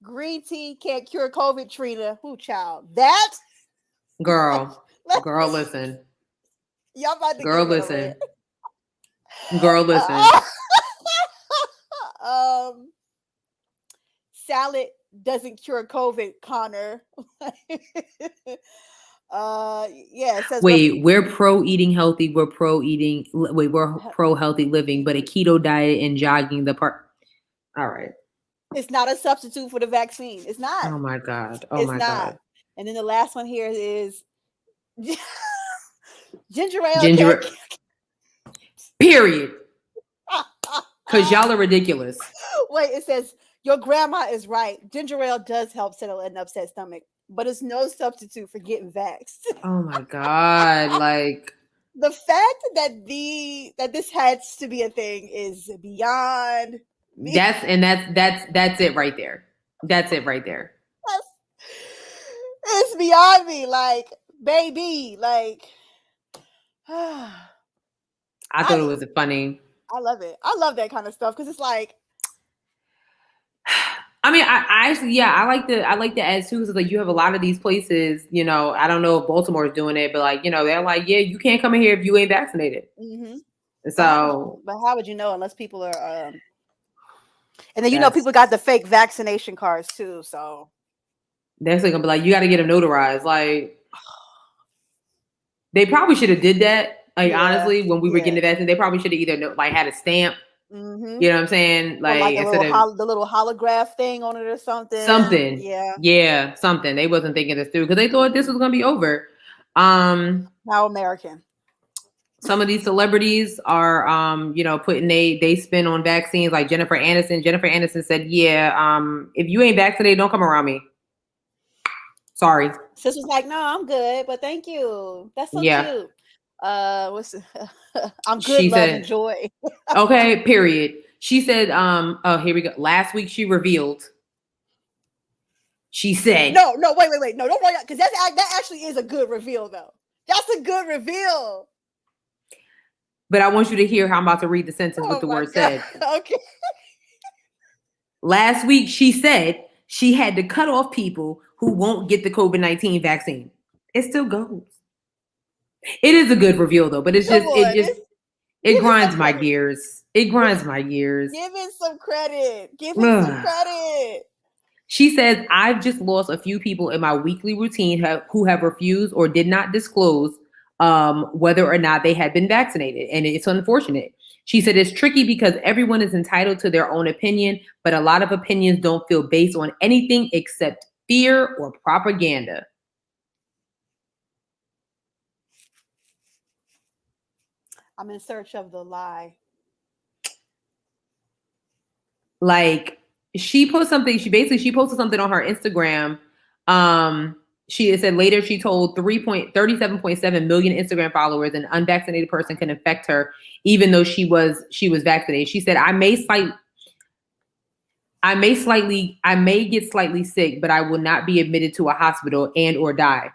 [SPEAKER 1] Green tea can't cure COVID, Trina. Who child? That
[SPEAKER 2] girl, listen.
[SPEAKER 1] Y'all about to
[SPEAKER 2] girl, listen.
[SPEAKER 1] salad doesn't cure COVID, Connor. Yeah, it says
[SPEAKER 2] we're pro eating healthy, we're pro healthy living, but a keto diet and jogging the park. All right.
[SPEAKER 1] It's not a substitute for the vaccine. It's not.
[SPEAKER 2] Oh my God.
[SPEAKER 1] God. And then the last one here is ginger ale.
[SPEAKER 2] Period. Because y'all are ridiculous.
[SPEAKER 1] Wait, it says your grandma is right. Ginger ale does help settle an upset stomach, but it's no substitute for getting vaxxed.
[SPEAKER 2] Oh my God. Like,
[SPEAKER 1] the fact that this has to be a thing is beyond me.
[SPEAKER 2] That's it right there. That's it right there.
[SPEAKER 1] It's beyond me. Like, baby, like
[SPEAKER 2] I thought it was funny.
[SPEAKER 1] I love it. I love that kind of stuff because it's like,
[SPEAKER 2] I mean, I actually, I like the ads too. Because like you have a lot of these places, you know, I don't know if Baltimore is doing it, but like, you know, they're like, yeah, you can't come in here if you ain't vaccinated.
[SPEAKER 1] Mm-hmm.
[SPEAKER 2] So,
[SPEAKER 1] but how would you know unless people are? And then you know people got the fake vaccination cards too, so
[SPEAKER 2] they're still gonna be like, you got to get them notarized. Like, they probably should have did that. Like, honestly, when we were getting the vaccine, they probably should have either like had a stamp. Mm-hmm. You know what I'm saying? Like
[SPEAKER 1] the little holograph thing on it or something.
[SPEAKER 2] Something. Yeah, something. They wasn't thinking this through because they thought this was gonna be over.
[SPEAKER 1] How American.
[SPEAKER 2] Some of these celebrities are, you know, putting they spin on vaccines, like Jennifer Aniston. Jennifer Aniston said, if you ain't vaccinated, don't come around me. Sorry.
[SPEAKER 1] Sis was like, no, I'm good, but thank you. That's so cute. I'm good, she love, and joy.
[SPEAKER 2] Okay, period. She said, here we go. Last week she revealed. She said,
[SPEAKER 1] No, wait. No, don't worry, because that actually is a good reveal, though. That's a good reveal.
[SPEAKER 2] But I want you to hear how I'm about to read the sentence with the word said.
[SPEAKER 1] Okay.
[SPEAKER 2] Last week, she said she had to cut off people who won't get the COVID-19 vaccine. It still goes. It is a good reveal, though, but it grinds my gears. It grinds my gears.
[SPEAKER 1] Give it some credit. Some credit.
[SPEAKER 2] She says, I've just lost a few people in my weekly routine who have refused or did not disclose whether or not they had been vaccinated. And it's unfortunate. She said it's tricky because everyone is entitled to their own opinion, but a lot of opinions don't feel based on anything except fear or propaganda.
[SPEAKER 1] I'm in search of the lie.
[SPEAKER 2] Like, she posted something on her Instagram. She said later she told 37.7 million Instagram followers an unvaccinated person can infect her, even though she was vaccinated. She said, I may get slightly sick, but I will not be admitted to a hospital and or die.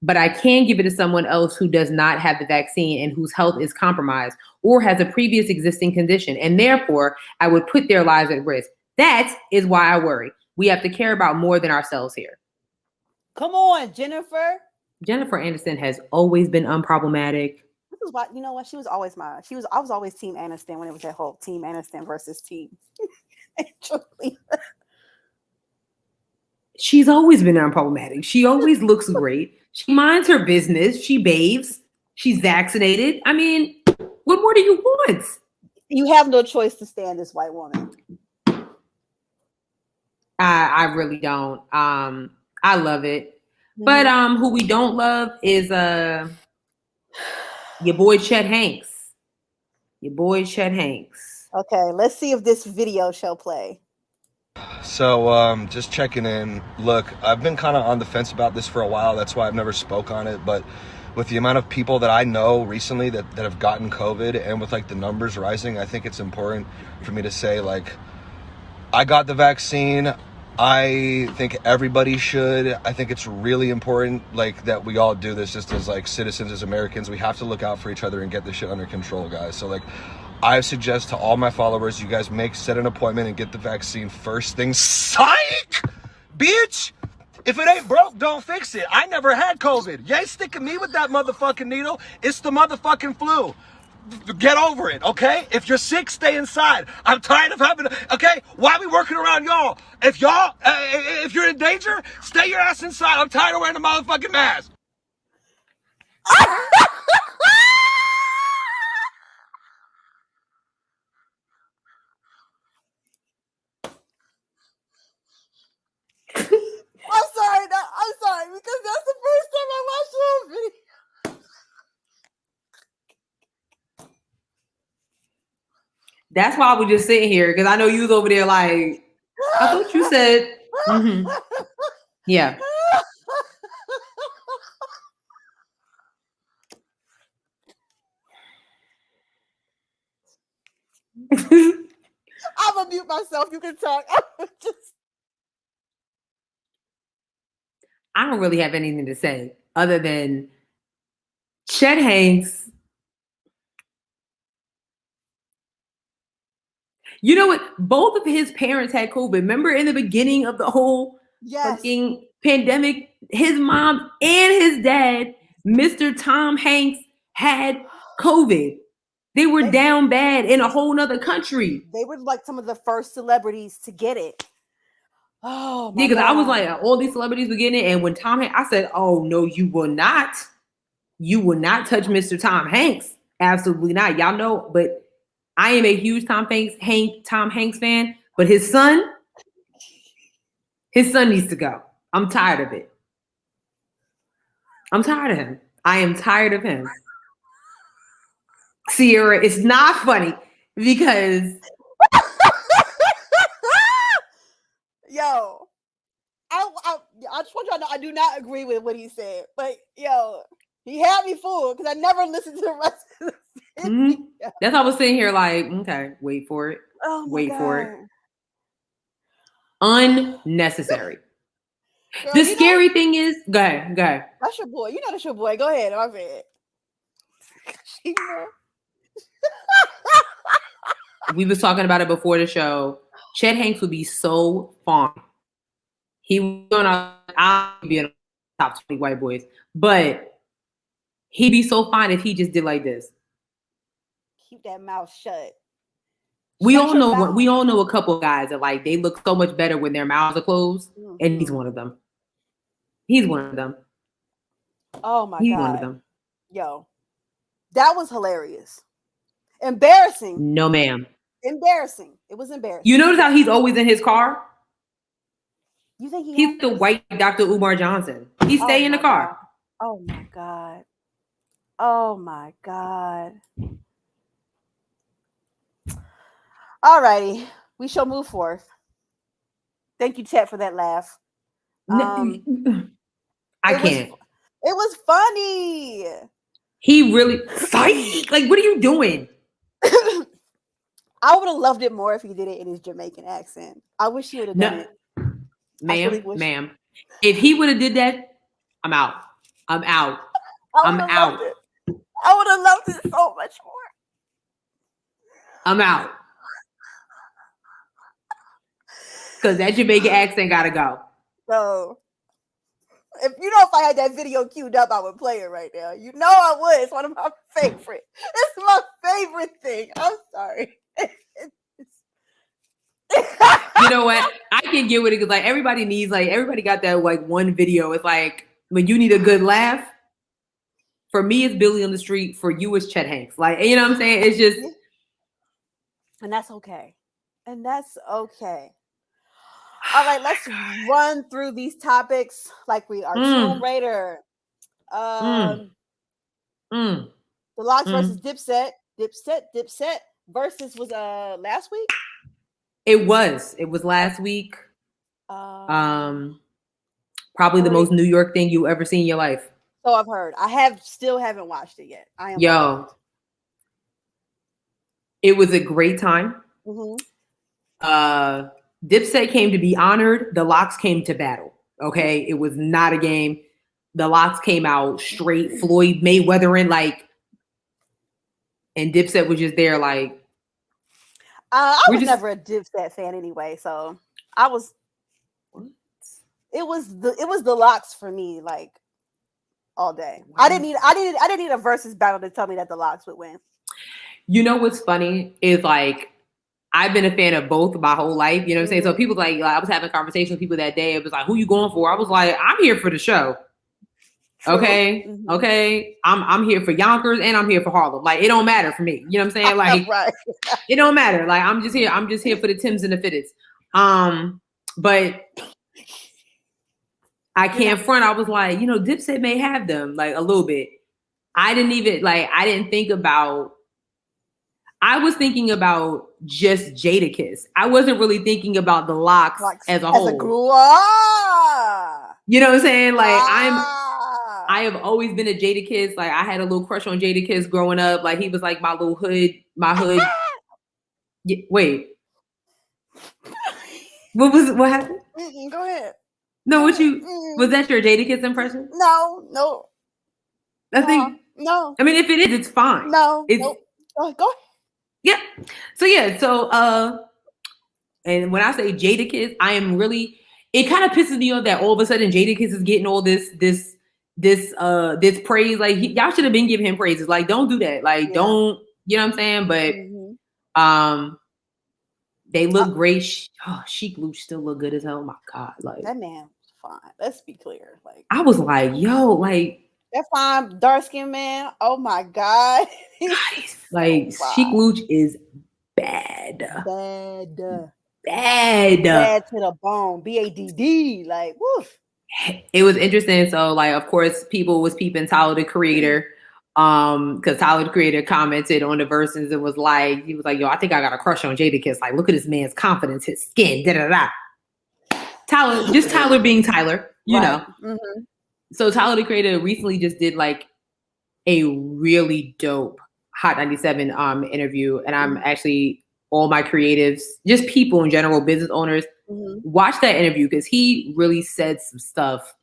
[SPEAKER 2] But I can give it to someone else who does not have the vaccine and whose health is compromised or has a previous existing condition. And therefore, I would put their lives at risk. That is why I worry. We have to care about more than ourselves here.
[SPEAKER 1] Come on, Jennifer.
[SPEAKER 2] Jennifer Aniston has always been unproblematic.
[SPEAKER 1] This is why, you know what? She was always I was always Team Aniston when it was that whole Team Aniston versus Team.
[SPEAKER 2] She's always been unproblematic. She always looks great. She minds her business. She bathes. She's vaccinated. I mean, what more do you want?
[SPEAKER 1] You have no choice to stand this white woman.
[SPEAKER 2] I really don't. I love it. But who we don't love is your boy Chet Hanks.
[SPEAKER 1] Okay, let's see if this video shall play.
[SPEAKER 3] So just checking in. Look, I've been kind of on the fence about this for a while. That's why I've never spoke on it. But with the amount of people that I know recently that have gotten COVID, and with like the numbers rising, I think it's important for me to say, like, I got the vaccine. I think everybody should. I think it's really important, like, that we all do this just as like citizens, as Americans. We have to look out for each other and get this shit under control, guys. So like, I suggest to all my followers, you guys set an appointment and get the vaccine first thing. Psych! Bitch! If it ain't broke, don't fix it. I never had COVID. You ain't sticking me with that motherfucking needle. It's the motherfucking flu. Get over it, okay? If you're sick, stay inside. I'm tired of having okay? Why are we working around y'all? If you're in danger, stay your ass inside. I'm tired of wearing a motherfucking mask.
[SPEAKER 1] I'm sorry, because that's the first time I watched your video.
[SPEAKER 2] That's why I was just sitting here, because I know you was over there like, I thought you said, yeah.
[SPEAKER 1] I'm gonna mute myself. You can talk.
[SPEAKER 2] I don't really have anything to say other than Chet Hanks. You know what? Both of his parents had COVID. Remember in the beginning of the whole fucking pandemic, his mom and his dad, Mr. Tom Hanks, had COVID. They were down bad in a whole nother country.
[SPEAKER 1] They were like some of the first celebrities to get it. Oh my
[SPEAKER 2] yeah, because
[SPEAKER 1] God.
[SPEAKER 2] I was like, all these celebrities were getting it. And when Tom Hanks, I said, oh no, you will not. You will not touch Mr. Tom Hanks. Absolutely not. Y'all know, but I am a huge Tom Hanks fan. But his son needs to go. I'm tired of it. I'm tired of him. I am tired of him. Sierra, it's not funny because
[SPEAKER 1] yo, I just want y'all to know I do not agree with what he said, but yo, he had me fooled because I never listened to the rest of the video.
[SPEAKER 2] That's why I was sitting here like, okay, wait for it.
[SPEAKER 1] Oh my
[SPEAKER 2] wait
[SPEAKER 1] God.
[SPEAKER 2] for it. Unnecessary.
[SPEAKER 1] Girl,
[SPEAKER 2] the scary thing is, go ahead.
[SPEAKER 1] That's your boy. You know that's your boy. Go ahead. My bad.
[SPEAKER 2] We was talking about it before the show. Chet Hanks would be so fun. He would be in the top 20 white boys, but he'd be so fine if he just did like this.
[SPEAKER 1] Keep that mouth shut.
[SPEAKER 2] We all know a couple of guys that like they look so much better when their mouths are closed, and he's one of them. He's one of them.
[SPEAKER 1] Oh my God.
[SPEAKER 2] He's one of them.
[SPEAKER 1] Yo, that was hilarious. Embarrassing.
[SPEAKER 2] No, ma'am.
[SPEAKER 1] Embarrassing. It was embarrassing.
[SPEAKER 2] You notice how he's always in his car?
[SPEAKER 1] You think
[SPEAKER 2] he's the white Dr. Umar Johnson? He stay in the car.
[SPEAKER 1] God. Oh my God. Oh my God. All righty. We shall move forth. Thank you, Chet, for that laugh.
[SPEAKER 2] I can't.
[SPEAKER 1] It was funny.
[SPEAKER 2] He really psych. Like, what are you doing?
[SPEAKER 1] I would have loved it more if he did it in his Jamaican accent. I wish he would have done it.
[SPEAKER 2] Ma'am. If he would have did that, I'm out. I'm out. I'm out.
[SPEAKER 1] I would have loved it so much more.
[SPEAKER 2] I'm out. Because that Jamaican accent gotta go.
[SPEAKER 1] So, if I had that video queued up, I would play it right now. You know I would. It's one of my favorite. It's my favorite thing. I'm sorry.
[SPEAKER 2] You know what? I can get with it because like everybody got that like one video. It's like when you need a good laugh. For me, it's Billy on the Street. For you, it's Chet Hanks. Like, you know what I'm saying? It's just,
[SPEAKER 1] and that's okay. All right, let's run through these topics like we are Tomb Raider. The Locks versus Dipset. Dipset versus was last week.
[SPEAKER 2] It was last week. Probably the most New York thing you ever seen in your life.
[SPEAKER 1] So I've heard. Still haven't watched it yet.
[SPEAKER 2] It was a great time. Dipset came to be honored. The Locks came to battle. Okay, it was not a game. The Locks came out straight Floyd Mayweather and like, and Dipset was just there like.
[SPEAKER 1] I was never a Dipset fan anyway, so I was. It was the Locks for me, like all day. Wow. I didn't need a versus battle to tell me that the Locks would win.
[SPEAKER 2] You know what's funny is like I've been a fan of both my whole life. You know what I'm saying? So people like I was having a conversation with people that day. It was like, who you going for? I was like, I'm here for the show. True. Okay. Mm-hmm. Okay. I'm here for Yonkers and I'm here for Harlem. Like, it don't matter for me. You know what I'm saying? Like, right. It don't matter. Like, I'm just here for the Tims and the Fitteds. But I can't front. I was like, Dipset may have them like a little bit. I was thinking about just Jadakiss. I wasn't really thinking about the locks as a whole. You know what I'm saying? Like I have always been a Jadakiss. Like I had a little crush on Jadakiss growing up. Like he was like my hood. Wait. What happened?
[SPEAKER 1] Go ahead.
[SPEAKER 2] No, was that your Jadakiss impression?
[SPEAKER 1] No.
[SPEAKER 2] I think
[SPEAKER 1] no.
[SPEAKER 2] I mean, if it is, it's fine.
[SPEAKER 1] No. Go ahead.
[SPEAKER 2] Yeah. So and when I say Jadakiss, I am really. It kind of pisses me off that all of a sudden Jadakiss is getting all this praise. Like y'all should have been giving him praises. Like don't do that. Like don't. You know what I'm saying? But they look great. Sheik Luch still look good as hell. Oh my God, like
[SPEAKER 1] that man was fine. Let's be clear. Like
[SPEAKER 2] I was like, yo, like.
[SPEAKER 1] That fine dark skinned man. Oh my God.
[SPEAKER 2] Like Sheik Luch is bad. Bad
[SPEAKER 1] to the bone. BADD. Like woof.
[SPEAKER 2] It was interesting. So like of course people was peeping Tyler the Creator. Because Tyler the Creator commented on the verses and was like, he was like, yo, I think I got a crush on Jadakiss. Like, look at this man's confidence, his skin, da-da-da. Tyler being Tyler, you know. Mm-hmm. So Tyler the Creator recently just did like a really dope Hot 97 interview. And I'm actually all my creatives, just people in general, business owners, watch that interview because he really said some stuff.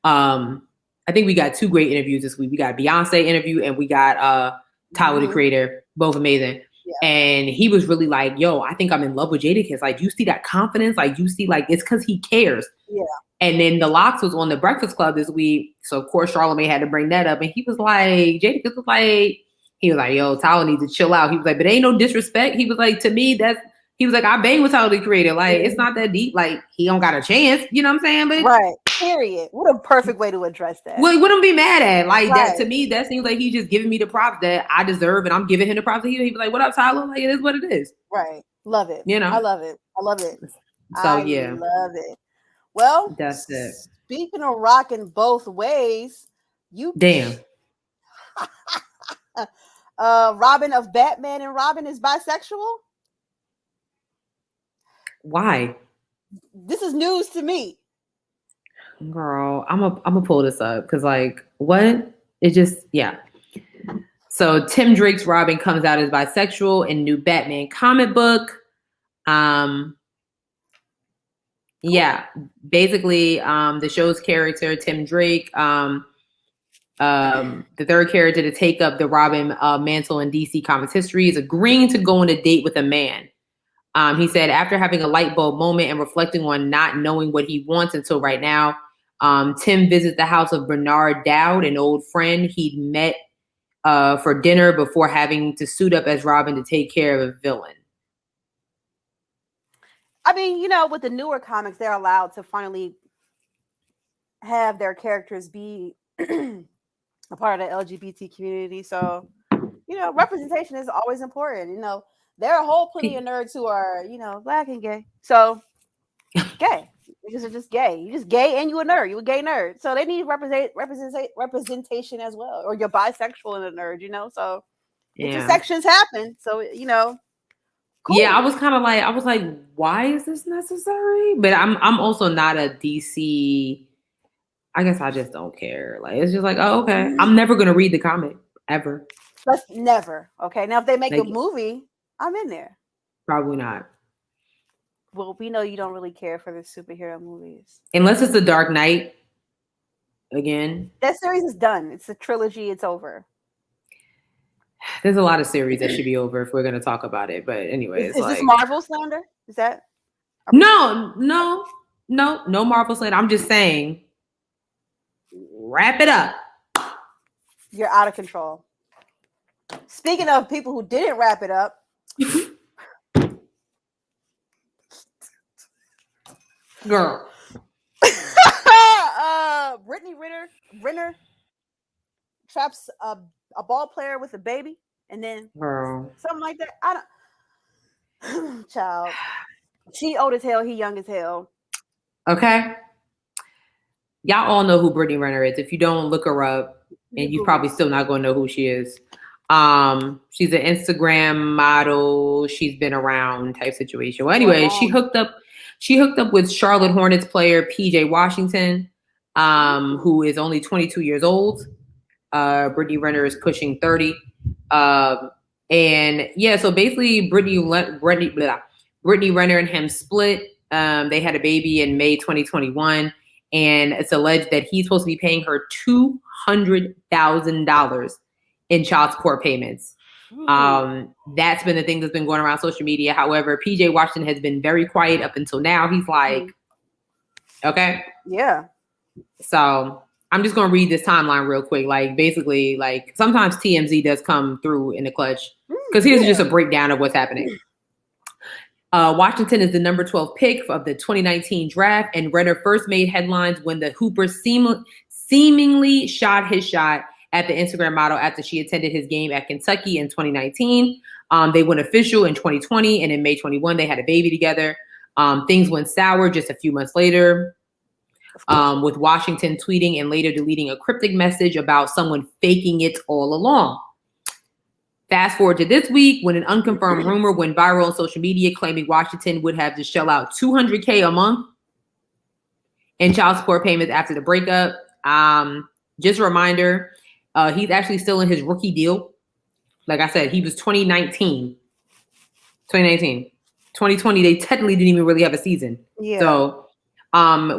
[SPEAKER 2] I think we got 2 great interviews this week. We got Beyonce interview and we got Tyler the Creator, both amazing. Yeah. And he was really like, yo, I think I'm in love with Jadakiss. Like, you see that confidence? Like, you see, like, it's because he cares. Yeah. And then The Lox was on the Breakfast Club this week. So, of course, Charlamagne had to bring that up. And he was like, Jadakiss was like, yo, Tyler needs to chill out. He was like, but ain't no disrespect. He was like, to me, he was like, I bang with Tyler the Creator. Like, it's not that deep. Like, he don't got a chance. You know what I'm saying? But
[SPEAKER 1] right. Period. What a perfect way to address that.
[SPEAKER 2] What wouldn't be mad at? Like that to me, that seems like he's just giving me the props that I deserve, and I'm giving him the props that he was like, "What up, Tyler?" Like it is what it is.
[SPEAKER 1] Right. Love it.
[SPEAKER 2] You know,
[SPEAKER 1] I love it.
[SPEAKER 2] So
[SPEAKER 1] I love it. Well,
[SPEAKER 2] that's it.
[SPEAKER 1] Speaking of rocking both ways,
[SPEAKER 2] damn.
[SPEAKER 1] Robin of Batman and Robin is bisexual.
[SPEAKER 2] Why?
[SPEAKER 1] This is news to me.
[SPEAKER 2] Girl, I'm gonna pull this up because like what? It just So Tim Drake's Robin comes out as bisexual in new Batman comic book. Basically, the show's character, Tim Drake, the third character to take up the Robin mantle in DC Comics history, is agreeing to go on a date with a man. He said after having a light bulb moment and reflecting on not knowing what he wants until right now, Tim visits the house of Bernard Dowd, an old friend he'd met for dinner before having to suit up as Robin to take care of a villain.
[SPEAKER 1] I mean, with the newer comics, they're allowed to finally have their characters be a part of the LGBT community. So, representation is always important. There are a whole plenty of nerds who are, Black and gay. So, gay. Because they're just gay. You're just gay and you a nerd. You a gay nerd. So they need representation as well. Or you're bisexual and a nerd, So intersections happen. So, cool.
[SPEAKER 2] Yeah, I was like, why is this necessary? But I'm also not a DC. I guess I just don't care. Like, it's just like, oh, okay. I'm never going to read the comic ever.
[SPEAKER 1] That's never. Okay. Now, if they make a movie, I'm in there.
[SPEAKER 2] Probably not.
[SPEAKER 1] Well, we know you don't really care for the superhero movies.
[SPEAKER 2] Unless it's The Dark Knight again.
[SPEAKER 1] That series is done. It's a trilogy. It's over.
[SPEAKER 2] There's a lot of series that should be over if we're going to talk about it. But anyway,
[SPEAKER 1] is this Marvel slander? Is that?
[SPEAKER 2] No Marvel slander. I'm just saying, wrap it up.
[SPEAKER 1] You're out of control. Speaking of people who didn't wrap it up.
[SPEAKER 2] Girl.
[SPEAKER 1] Brittany Renner traps a ball player with a baby, and then something like that. I don't. Child, she old as hell. He young as hell.
[SPEAKER 2] Okay. Y'all all know who Brittany Renner is. If you don't, look her up, and you probably still not going to know who she is. She's an Instagram model. She's been around type situation. Well, anyway, she hooked up with Charlotte Hornets player PJ Washington, who is only 22 years old. Brittany Renner is pushing 30. And yeah, so basically Brittany Renner and him split. They had a baby in May 2021, and it's alleged that he's supposed to be paying her $200,000 in child support payments. That's been the thing that's been going around social media. However, PJ Washington has been very quiet up until now. He's like, okay.
[SPEAKER 1] Yeah.
[SPEAKER 2] So I'm just going to read this timeline real quick. Like, basically, like, sometimes TMZ does come through in the clutch, because here's just a breakdown of what's happening. Washington is the number 12 pick of the 2019 draft, and Renner first made headlines when the Hooper seemingly shot his shot at the Instagram model after she attended his game at Kentucky in 2019. They went official in 2020, and in May 21, they had a baby together. Things went sour just a few months later, with Washington tweeting and later deleting a cryptic message about someone faking it all along. Fast forward to this week, when an unconfirmed rumor went viral on social media claiming Washington would have to shell out $200K a month in child support payments after the breakup. Just a reminder, he's actually still in his rookie deal. Like I said, he was 2019. 2020, they technically didn't even really have a season.
[SPEAKER 1] Yeah.
[SPEAKER 2] So,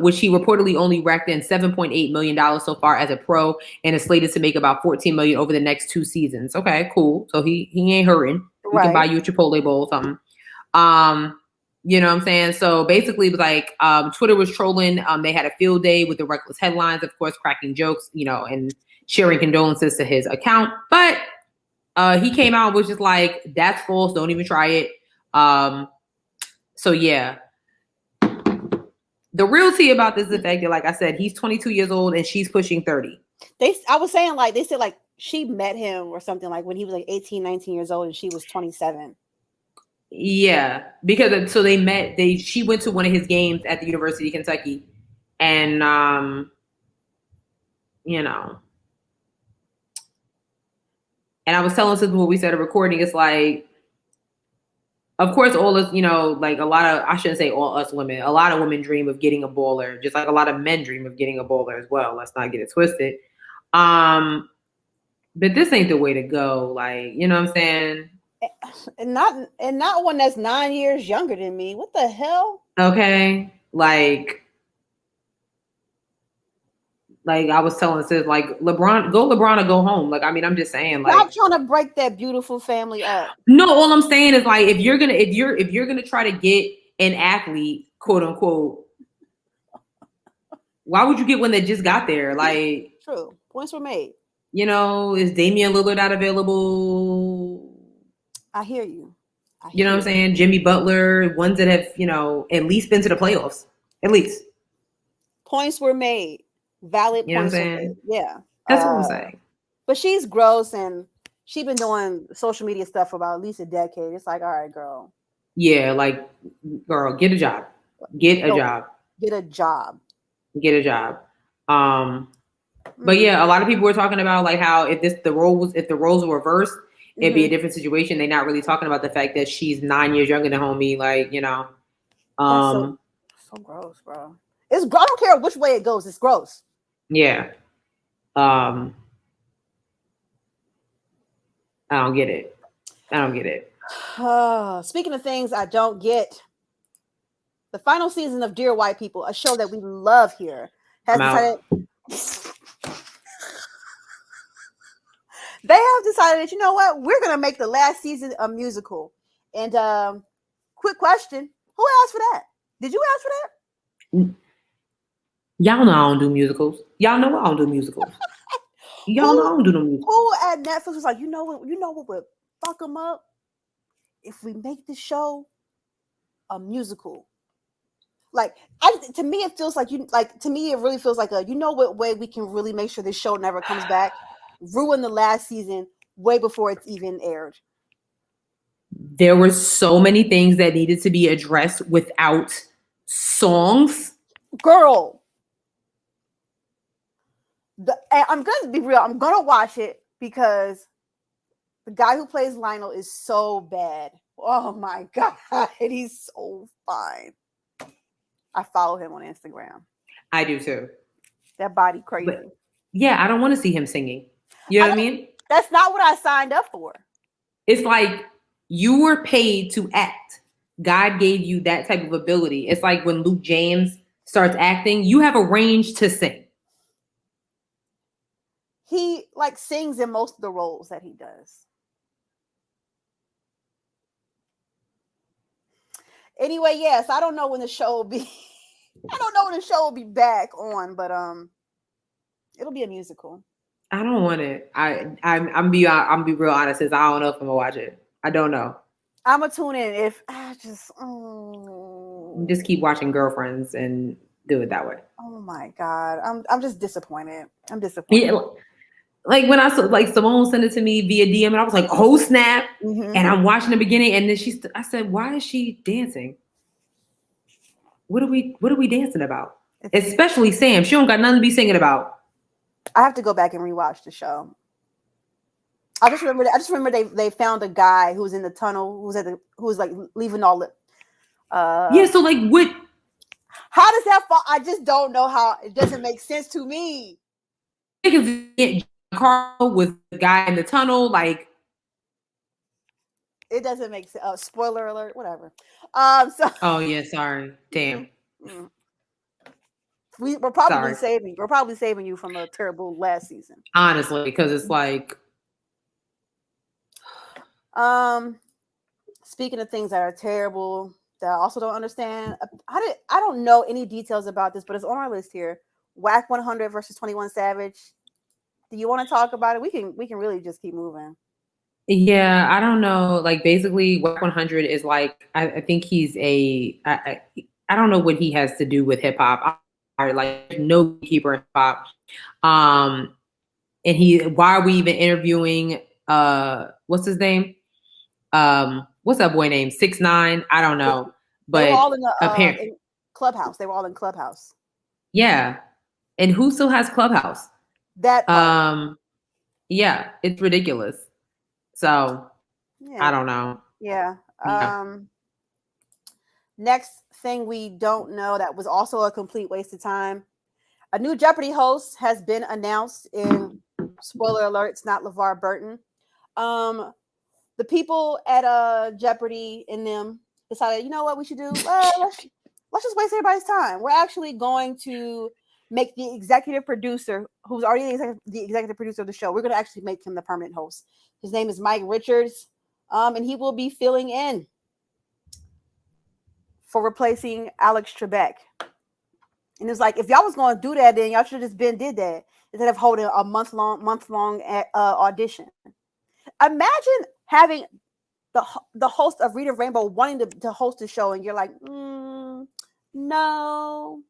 [SPEAKER 2] which he reportedly only racked in $7.8 million so far as a pro, and is slated to make about $14 million over the next 2 seasons. Okay, cool. So he ain't hurting. We can buy you a Chipotle bowl or something. You know what I'm saying? So basically, it was like Twitter was trolling. They had a field day with the reckless headlines, of course, cracking jokes, you know, and sharing condolences to his account. But he came out and was just like, that's false. Don't even try it. So yeah. The real tea about this is the fact that, like I said, he's 22 years old and she's pushing 30.
[SPEAKER 1] I was saying, like, they said, like, she met him or something, like, when he was like 18, 19 years old and she was 27.
[SPEAKER 2] Yeah, because so they met. She went to one of his games at the University of Kentucky, and you know, and I was telling Sis what we said a recording. It's like, of course, all us, you know, like a lot of, I shouldn't say all us women, a lot of women dream of getting a baller, just like a lot of men dream of getting a baller as well. Let's not get it twisted. But this ain't the way to go. Like, you know what I'm saying?
[SPEAKER 1] And not one that's 9 years younger than me. What the hell?
[SPEAKER 2] Okay. Like I was telling Sis, like, LeBron or go home. Like, I mean, I'm just saying, like,
[SPEAKER 1] stop trying to break that beautiful family up.
[SPEAKER 2] No, all I'm saying is, like, if you're gonna try to get an athlete, quote unquote, why would you get one that just got there? Like,
[SPEAKER 1] true. Points were made.
[SPEAKER 2] You know, is Damian Lillard not available?
[SPEAKER 1] I hear you.
[SPEAKER 2] You know what I'm saying? Jimmy Butler, ones that have, you know, at least been to the playoffs. At least.
[SPEAKER 1] Points were made. Valid
[SPEAKER 2] you know
[SPEAKER 1] points
[SPEAKER 2] what I'm
[SPEAKER 1] were
[SPEAKER 2] saying?
[SPEAKER 1] made. Yeah.
[SPEAKER 2] That's what I'm saying.
[SPEAKER 1] But she's gross, and she's been doing social media stuff for about at least a decade. It's like, all right, girl.
[SPEAKER 2] Yeah, like, girl, get a job. Get a job. But yeah, a lot of people were talking about, like, how if the roles were reversed, it'd be a different situation. They're not really talking about the fact that she's 9 years younger than homie. Like, you know,
[SPEAKER 1] so gross, bro. I don't care which way it goes. It's gross.
[SPEAKER 2] Yeah. I don't get it.
[SPEAKER 1] Speaking of things I don't get, the final season of Dear White People, a show that we love here, has decided. They have decided that, you know what, we're gonna make the last season a musical. And quick question: who asked for that? Did you ask for that?
[SPEAKER 2] Y'all know I don't do musicals. Y'all know I don't do no music.
[SPEAKER 1] Who at Netflix was like, you know what would fuck them up? If we make the show a musical. Like, to me, it feels like to me, it really feels like what way we can really make sure this show never comes back? Ruin the last season way before it's even aired.
[SPEAKER 2] There were so many things that needed to be addressed without songs.
[SPEAKER 1] Girl. I'm going to be real. I'm going to watch it because the guy who plays Lionel is so bad. Oh my God. He's so fine. I follow him on Instagram.
[SPEAKER 2] I do too.
[SPEAKER 1] That body crazy.
[SPEAKER 2] But, yeah, I don't want to see him singing. You know what I mean?
[SPEAKER 1] That's not what I signed up for.
[SPEAKER 2] It's like you were paid to act. God gave you that type of ability. It's like when Luke James starts acting, you have a range to sing.
[SPEAKER 1] He sings in most of the roles that he does. Anyway, yes, I don't know when the show will be. I don't know when the show will be back on, but it'll be a musical.
[SPEAKER 2] I don't want it. I'm be real honest. I don't know if I'm gonna watch it. I don't know.
[SPEAKER 1] I'm gonna tune in if I
[SPEAKER 2] just keep watching Girlfriends and do it that way.
[SPEAKER 1] Oh my God, I'm just disappointed. I'm disappointed.
[SPEAKER 2] Yeah, like when I saw Simone sent it to me via DM, and I was like, "Oh snap!"
[SPEAKER 1] Mm-hmm.
[SPEAKER 2] And I'm watching the beginning, and then I said, "Why is she dancing? What are we dancing about?" Especially Sam. She don't got nothing to be singing about.
[SPEAKER 1] I have to go back and rewatch the show. I just remember they found a guy who was in the tunnel who was leaving all the.
[SPEAKER 2] Yeah. So what?
[SPEAKER 1] How does that fall? I just don't know how. It doesn't make sense to me.
[SPEAKER 2] Carl with the guy in the tunnel,
[SPEAKER 1] it doesn't make sense. Spoiler alert, whatever.
[SPEAKER 2] Oh yeah, sorry. Damn.
[SPEAKER 1] We're probably saving you from a terrible last season.
[SPEAKER 2] Honestly, because it's
[SPEAKER 1] speaking of things that are terrible that I also don't understand. I don't know any details about this, but it's on our list here. Wack 100 versus 21 Savage. Do you want to talk about it? We can really just keep moving.
[SPEAKER 2] Yeah, I don't know. Basically, Wack 100 is I think he's I don't know what he has to do with hip hop. No keeper in hip hop. And why are we even interviewing? What's his name? What's that boy name? 6ix9ine. I don't know. But
[SPEAKER 1] they were all in the Clubhouse. They were all in Clubhouse.
[SPEAKER 2] Yeah, and who still has Clubhouse?
[SPEAKER 1] That part.
[SPEAKER 2] Yeah, it's ridiculous. So I don't know.
[SPEAKER 1] Yeah. Next thing we don't know that was also a complete waste of time. A new Jeopardy host has been announced. In spoiler alert, it's not LeVar Burton. The people at Jeopardy and them decided, you know what we should do? Well, let's just waste everybody's time. We're actually going to make the executive producer, who's already the executive producer of the show, we're going to actually make him the permanent host. His name is Mike Richards, and he will be filling in for replacing Alex Trebek. And it's if y'all was going to do that, then y'all should have just did that instead of holding a month-long audition. Imagine having the host of Rita Rainbow wanting to host a show, and you're like, no.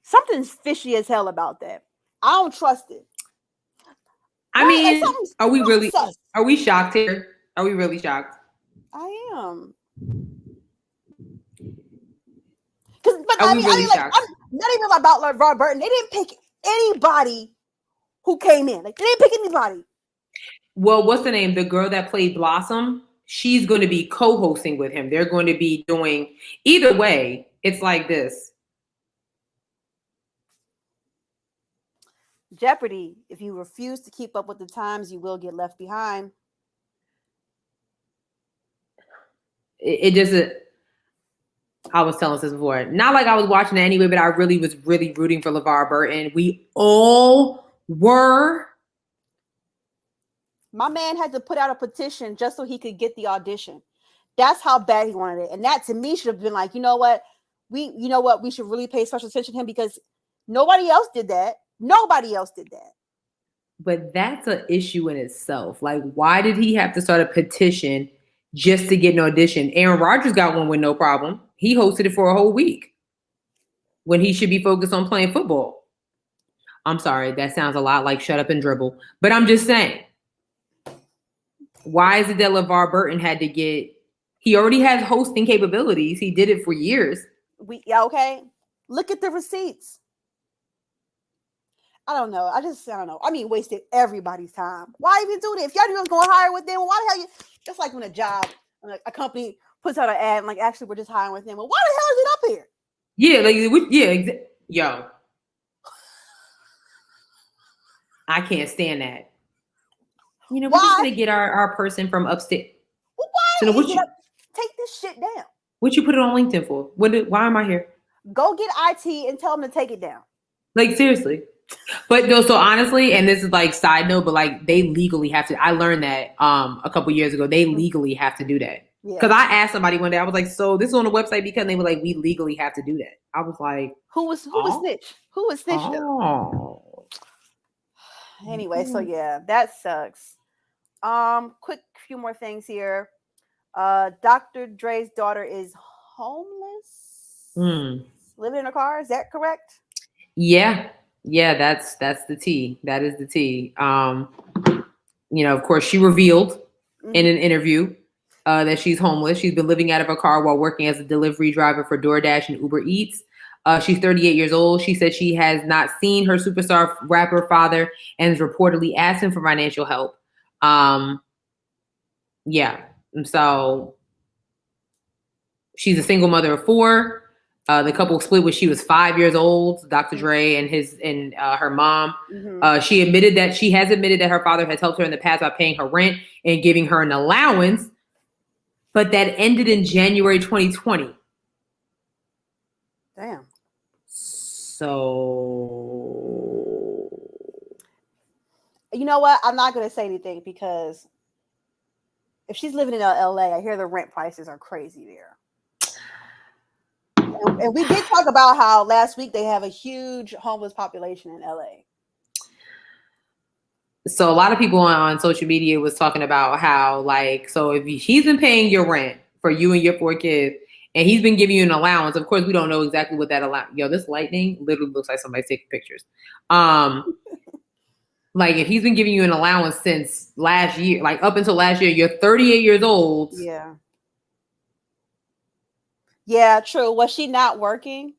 [SPEAKER 1] Something's fishy as hell about that. I don't trust it.
[SPEAKER 2] I mean, are we really? Are we shocked here? Are we really shocked?
[SPEAKER 1] I am.
[SPEAKER 2] Are we really shocked?
[SPEAKER 1] Not even about LeVar Burton. They didn't pick anybody who came in. They didn't pick anybody.
[SPEAKER 2] Well, what's the name? The girl that played Blossom. She's going to be co-hosting with him. They're going to be doing either way. It's like this.
[SPEAKER 1] Jeopardy. If you refuse to keep up with the times, you will get left behind.
[SPEAKER 2] It doesn't. I was telling this before. Not like I was watching it anyway, but I really was rooting for LeVar Burton. We all were.
[SPEAKER 1] My man had to put out a petition just so he could get the audition. That's how bad he wanted it. And that to me should have been you know what? We should really pay special attention to him because Nobody else did that. Nobody else did that.
[SPEAKER 2] But that's an issue in itself. Like, why did he have to start a petition just to get an audition? Aaron Rodgers got one with no problem. He hosted it for a whole week when he should be focused on playing football. I'm sorry, that sounds a lot like shut up and dribble. But I'm just saying, why is it that LeVar Burton had to get, he already has hosting capabilities. He did it for years.
[SPEAKER 1] Okay. Look at the receipts. I don't know. I don't know. I mean, wasted everybody's time. Why even do that? If y'all was going to hire with them, well, why the hell you, just like when a company puts out an ad, and like, actually, we're just hiring with them. Well, why the hell is it up here?
[SPEAKER 2] Yeah, yo. I can't stand that. You know, we're just going to get our person from upstate.
[SPEAKER 1] Well, why? So take this shit down.
[SPEAKER 2] What you put it on LinkedIn for? Why am I here?
[SPEAKER 1] Go get IT and tell them to take it down.
[SPEAKER 2] Like, seriously. But no, so honestly, and this is like side note, but like they legally have to. I learned that a couple years ago. They legally have to do that. Because I asked somebody one day, I was like, "So this is on the website?" Because they were like, "We legally have to do that." I was like,
[SPEAKER 1] "Who was snitch? Who was snitch?"
[SPEAKER 2] Oh.
[SPEAKER 1] Anyway, so yeah, that sucks. Quick few more things here. Dr. Dre's daughter is homeless, living in a car. Is that correct?
[SPEAKER 2] Yeah, that's the tea. That is the tea. You know, of course, she revealed in an interview that she's homeless. She's been living out of her car while working as a delivery driver for DoorDash and Uber Eats. She's 38 years old. She said she has not seen her superstar rapper father and has reportedly asked him for financial help. Yeah. So she's a single mother of 4. The couple split when she was 5 years old, Dr. Dre and her mom. She has admitted that her father has helped her in the past by paying her rent and giving her an allowance, but that ended in January 2020.
[SPEAKER 1] Damn.
[SPEAKER 2] So,
[SPEAKER 1] you know what? I'm not going to say anything because if she's living in LA, I hear the rent prices are crazy there. And we did talk about how last week they have a huge homeless population in LA.
[SPEAKER 2] So a lot of people on social media was talking about how, like, so if he's been paying your rent for you and your 4 kids, and he's been giving you an allowance, of course, we don't know exactly what that allowance. Yo, this lightning literally looks like somebody's taking pictures. Like, if he's been giving you an allowance since last year, like up until last year, you're 38 years old.
[SPEAKER 1] Yeah. Yeah, true. Was she not working?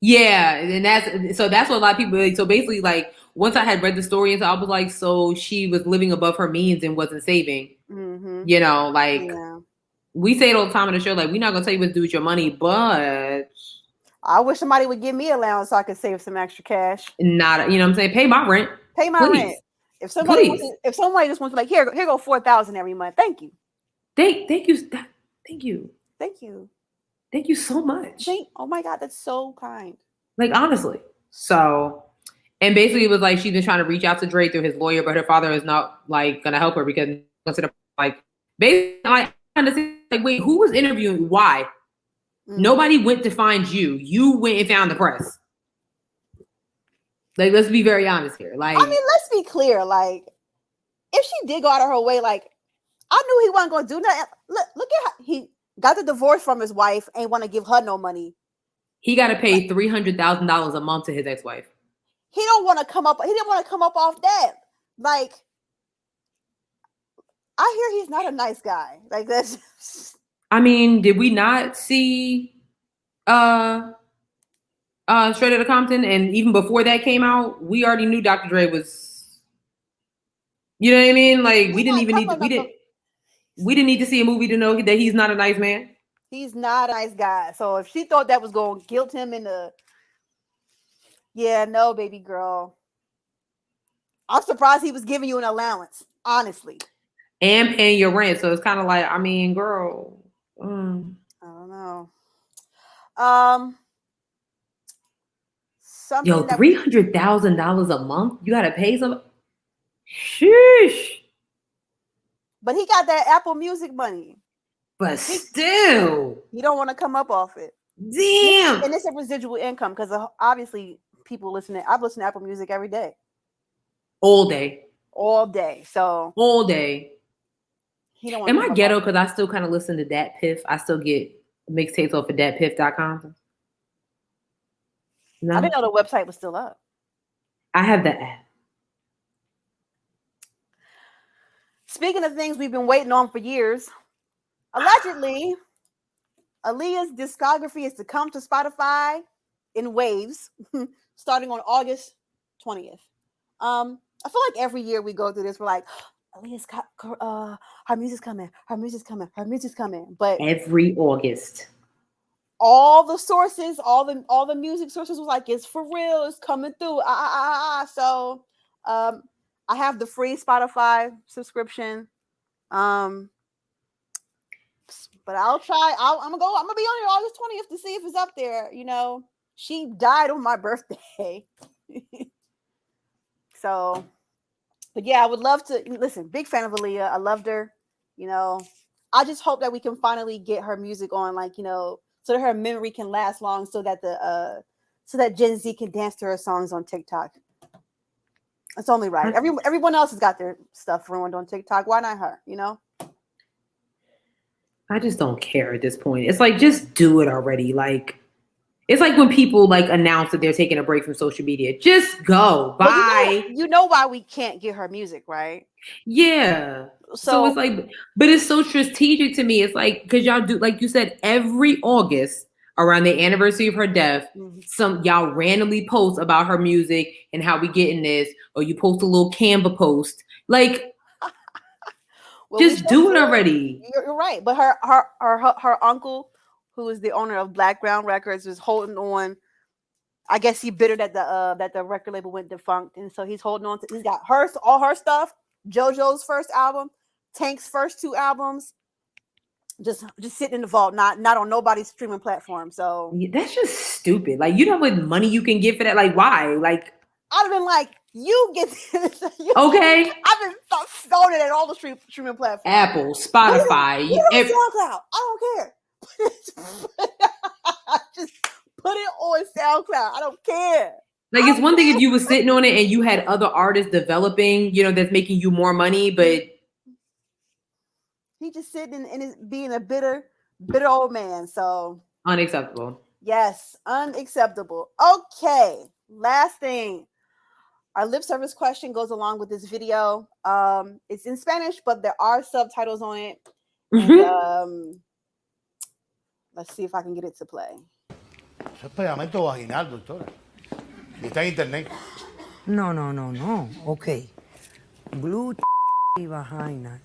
[SPEAKER 2] Yeah, and that's what a lot of people. So basically, like, once I had read the story, and so I was like, so she was living above her means and wasn't saving. You know, like we say it all the time on the show, like, we're not gonna tell you what to do with your money, but
[SPEAKER 1] I wish somebody would give me an allowance so I could save some extra cash.
[SPEAKER 2] Not, you know what I'm saying? Pay my rent.
[SPEAKER 1] Pay my rent. If somebody just wants to, like, here go $4,000 every month. Thank you.
[SPEAKER 2] Thank you.
[SPEAKER 1] Thank you.
[SPEAKER 2] Thank you so much.
[SPEAKER 1] Oh my God, that's so kind.
[SPEAKER 2] Like, honestly. So, and basically it was like she's been trying to reach out to Dre through his lawyer, but her father is not, like, gonna help her because like basically, like, like, wait, who was interviewing? Why? Nobody went to find you. You went and found the press. Like, let's be very honest here. Like,
[SPEAKER 1] I mean, let's be clear. Like, if she did go out of her way, like, I knew he wasn't gonna do nothing. Look at how he got the divorce from his wife, ain't want to give her no money. He
[SPEAKER 2] got to pay $300,000 a month to his ex-wife.
[SPEAKER 1] He didn't want to come up off that. Like, I hear he's not a nice guy. Like, that's.
[SPEAKER 2] I mean, did we not see Straight Outta Compton? And even before that came out, we already knew Dr. Dre was. You know what I mean? Like, we didn't need to see a movie to know that he's not a nice man.
[SPEAKER 1] He's not a nice guy. So if she thought that was going to guilt him into, no, baby girl. I'm surprised he was giving you an allowance, honestly.
[SPEAKER 2] And paying your rent. So it's kind of like, I mean, girl.
[SPEAKER 1] I don't know.
[SPEAKER 2] Yo, $300,000 a month? You got to pay some. Sheesh.
[SPEAKER 1] But he got that Apple Music money.
[SPEAKER 2] But still.
[SPEAKER 1] You don't want to come up off it.
[SPEAKER 2] Damn.
[SPEAKER 1] And it's a residual income because obviously people listening. I've listened to Apple Music every day.
[SPEAKER 2] All day.
[SPEAKER 1] All day. So
[SPEAKER 2] all day.
[SPEAKER 1] He don't want
[SPEAKER 2] Am I ghetto because I still kind of listen to Dat Piff? I still get mixtapes off of datpiff.com. No?
[SPEAKER 1] I didn't know the website was still up.
[SPEAKER 2] I have the app.
[SPEAKER 1] Speaking of things we've been waiting on for years, allegedly, Aaliyah's discography is to come to Spotify in waves starting on August 20th. I feel like every year we go through this, we're like, Aaliyah's her music's coming, her music's coming, her music's coming. But
[SPEAKER 2] every August,
[SPEAKER 1] all the sources, all the music sources was like, it's for real, it's coming through. So I have the free Spotify subscription. But I'll try. I'm gonna be on here August 20th to see if it's up there. You know, she died on my birthday. So, but yeah, I would love to listen. Big fan of Aaliyah. I loved her. You know, I just hope that we can finally get her music on, like, you know, so that her memory can last long, so that so that Gen Z can dance to her songs on TikTok. It's only right. Everyone else has got their stuff ruined on TikTok. Why not her? You know.
[SPEAKER 2] I just don't care at this point. It's like, just do it already. Like, it's like when people like announce that they're taking a break from social media. Just go. Bye.
[SPEAKER 1] Well, you know why we can't get her music, right?
[SPEAKER 2] Yeah. So it's like, but it's so strategic to me. It's like, because y'all do, like you said, every August around the anniversary of her death, some y'all randomly post about her music and how we getting this, or you post a little Canva post. Like, well, just do it already.
[SPEAKER 1] You're right. But her uncle, who is the owner of Blackground Records, is holding on. I guess he bitter that the record label went defunct, and so he's holding on to. He's got all her stuff. JoJo's first album, Tank's first 2 albums, just sitting in the vault, not on nobody's streaming platform. So
[SPEAKER 2] yeah, that's just stupid. Like, you know what money you can get for that? Like, why? Like,
[SPEAKER 1] I'd have been like, you get this.
[SPEAKER 2] Okay.
[SPEAKER 1] I've been throwing it at all the streaming platforms.
[SPEAKER 2] Apple, Spotify.
[SPEAKER 1] Put it on SoundCloud. I don't care. Just put it on SoundCloud. I don't care.
[SPEAKER 2] Like, it's one thing if you were sitting on it and you had other artists developing, you know, that's making you more money, but
[SPEAKER 1] he just sitting and being a bitter old man. So
[SPEAKER 2] unacceptable.
[SPEAKER 1] Yes, unacceptable. Okay, last thing. Our lip service question goes along with this video. It's in Spanish, but there are subtitles on it. And, let's see if I can get it to play.
[SPEAKER 4] Eso es pegamento vaginal, doctora. Y está en internet.
[SPEAKER 5] No. Ok. Blue y vagina.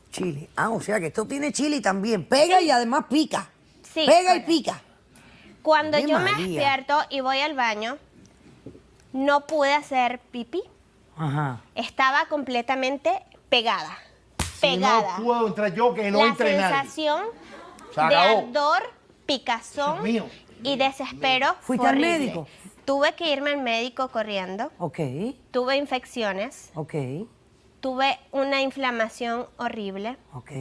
[SPEAKER 5] Chile. O sea que esto tiene chile también. Pega y además pica.
[SPEAKER 6] Sí.
[SPEAKER 5] Pega y pica.
[SPEAKER 6] Cuando yo me
[SPEAKER 5] María.
[SPEAKER 6] despierto y voy al baño, no pude hacer pipí.
[SPEAKER 5] Ajá.
[SPEAKER 6] Estaba completamente pegada.
[SPEAKER 4] Si no puedo entrar yo, que no entre nadie.
[SPEAKER 6] La sensación
[SPEAKER 4] Se
[SPEAKER 6] de
[SPEAKER 4] acabó.
[SPEAKER 6] ardor, picazón
[SPEAKER 4] Dios mío.
[SPEAKER 6] y desespero fue
[SPEAKER 5] ¿Fuiste al
[SPEAKER 6] horrible.
[SPEAKER 5] médico?
[SPEAKER 6] Tuve que irme al médico corriendo.
[SPEAKER 5] Ok.
[SPEAKER 6] Tuve infecciones.
[SPEAKER 5] Ok.
[SPEAKER 6] Tuve una inflamación horrible.
[SPEAKER 5] Ok.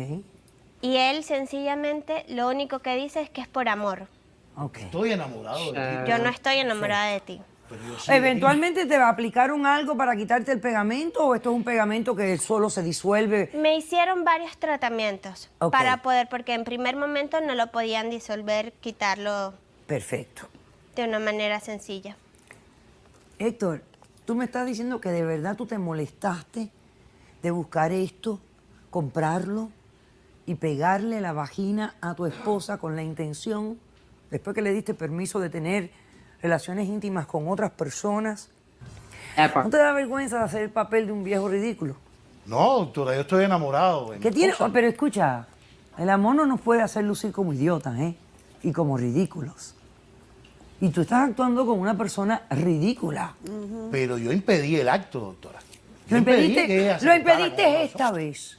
[SPEAKER 6] Y él sencillamente lo único que dice es que es por amor.
[SPEAKER 5] Ok.
[SPEAKER 4] Estoy enamorado de ti.
[SPEAKER 6] Yo no estoy enamorada de ti.
[SPEAKER 4] Pero yo sí
[SPEAKER 5] ¿Eventualmente te aplicaron algo para quitarte el pegamento o esto es un pegamento que solo se disuelve?
[SPEAKER 6] Me hicieron varios tratamientos
[SPEAKER 5] Ok.
[SPEAKER 6] para poder, porque en primer momento no lo podían disolver, quitarlo
[SPEAKER 5] Perfecto.
[SPEAKER 6] de una manera sencilla.
[SPEAKER 5] Héctor, tú me estás diciendo que de verdad tú te molestaste de buscar esto, comprarlo y pegarle la vagina a tu esposa con la intención, después que le diste permiso de tener relaciones íntimas con otras personas. ¿No te da vergüenza de hacer el papel de un viejo ridículo?
[SPEAKER 4] No, doctora, yo estoy enamorado de mi
[SPEAKER 5] ¿Qué tiene?
[SPEAKER 4] esposa.
[SPEAKER 5] Pero escucha, el amor no nos puede hacer lucir como idiotas, ¿eh? Y como ridículos. Y tú estás actuando como una persona ridícula.
[SPEAKER 4] Pero yo impedí el acto, doctora. Yo
[SPEAKER 5] Lo
[SPEAKER 4] impedí que ella
[SPEAKER 5] impediste, lo
[SPEAKER 4] aceptara
[SPEAKER 5] impediste
[SPEAKER 4] como
[SPEAKER 5] esta vez,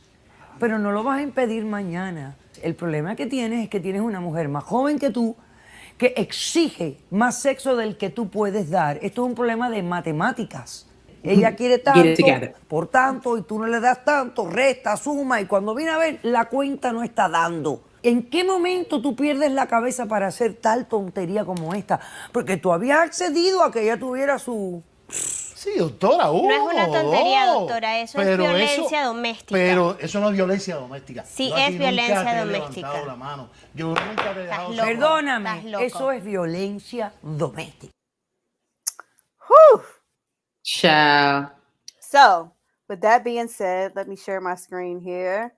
[SPEAKER 5] pero no lo vas a impedir mañana. El problema que tienes es que tienes una mujer más joven que tú que exige más sexo del que tú puedes dar. Esto es un problema de matemáticas. Ella quiere tanto, por tanto, y tú no le das tanto, resta, suma, y cuando viene a ver, la cuenta no está dando. ¿En qué momento tú pierdes la cabeza para hacer tal tontería como esta? Porque tú habías accedido a que ella tuviera su...
[SPEAKER 4] Sí, doctora,
[SPEAKER 6] No es una tontería,
[SPEAKER 4] dos.
[SPEAKER 6] doctora, eso es
[SPEAKER 4] Pero
[SPEAKER 6] violencia doméstica.
[SPEAKER 4] Pero eso no es violencia doméstica.
[SPEAKER 6] Sí,
[SPEAKER 4] Yo a
[SPEAKER 6] es
[SPEAKER 4] ti nunca
[SPEAKER 6] violencia
[SPEAKER 4] te he
[SPEAKER 6] doméstica.
[SPEAKER 4] levantado la mano. Yo nunca te he dejado...
[SPEAKER 6] loco.
[SPEAKER 4] sacar.
[SPEAKER 5] Perdóname,
[SPEAKER 6] Estás loco.
[SPEAKER 5] eso es violencia doméstica.
[SPEAKER 1] Whew.
[SPEAKER 2] Child.
[SPEAKER 1] So, with that being said, let me share my screen here.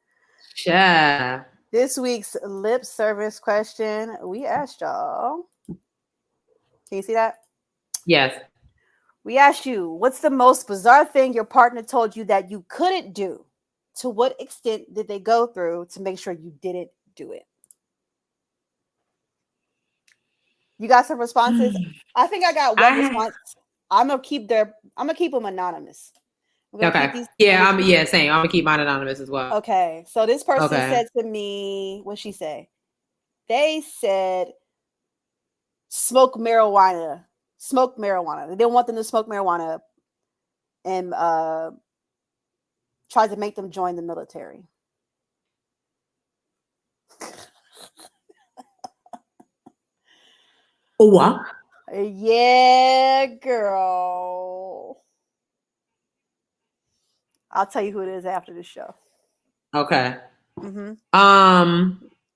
[SPEAKER 2] Child.
[SPEAKER 1] This week's lip service question, we asked y'all. Can you see that?
[SPEAKER 2] Yes.
[SPEAKER 1] We asked you, what's the most bizarre thing your partner told you that you couldn't do? To what extent did they go through to make sure you didn't do it? You got some responses? I think I got one response. I'm gonna keep them anonymous.
[SPEAKER 2] Okay. Same. I'm gonna keep mine anonymous as well.
[SPEAKER 1] Okay. So this person said to me, what'd she say? They said smoke marijuana. They didn't want them to smoke marijuana and tried to make them join the military.
[SPEAKER 2] Oh, what?
[SPEAKER 1] Yeah, girl. I'll tell you who it is after the show.
[SPEAKER 2] Okay.
[SPEAKER 1] Mm-hmm.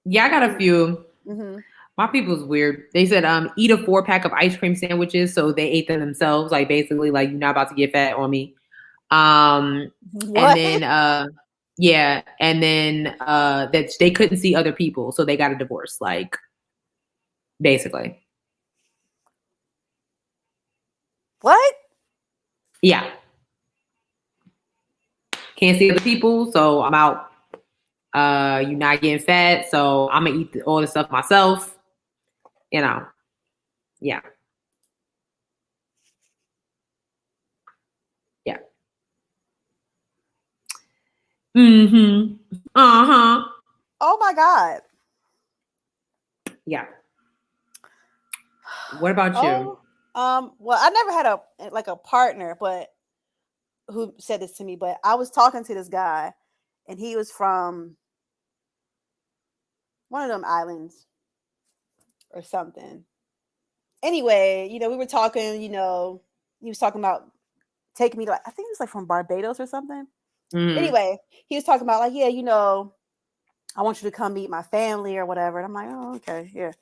[SPEAKER 2] Yeah, I got a few.
[SPEAKER 1] Mm-hmm.
[SPEAKER 2] My people's weird. They said eat a 4-pack of ice cream sandwiches, so they ate them themselves. Like basically, like you're not about to get fat on me.
[SPEAKER 1] What?
[SPEAKER 2] And then that they couldn't see other people, so they got a divorce. Like basically.
[SPEAKER 1] What?
[SPEAKER 2] Yeah. Can't see other people, so I'm out. You're not getting fat, so I'm gonna eat all the stuff myself. You know. Yeah. Yeah. Mm-hmm. Uh-huh.
[SPEAKER 1] Oh my God.
[SPEAKER 2] Yeah. What about you?
[SPEAKER 1] Well, I never had a partner, but who said this to me, but I was talking to this guy and he was from one of them islands or something. Anyway, we were talking, he was talking about taking me to, I think it was like from Barbados or something.
[SPEAKER 2] Mm-hmm.
[SPEAKER 1] Anyway, he was talking about like, yeah, I want you to come meet my family or whatever. And I'm like, oh, okay, yeah.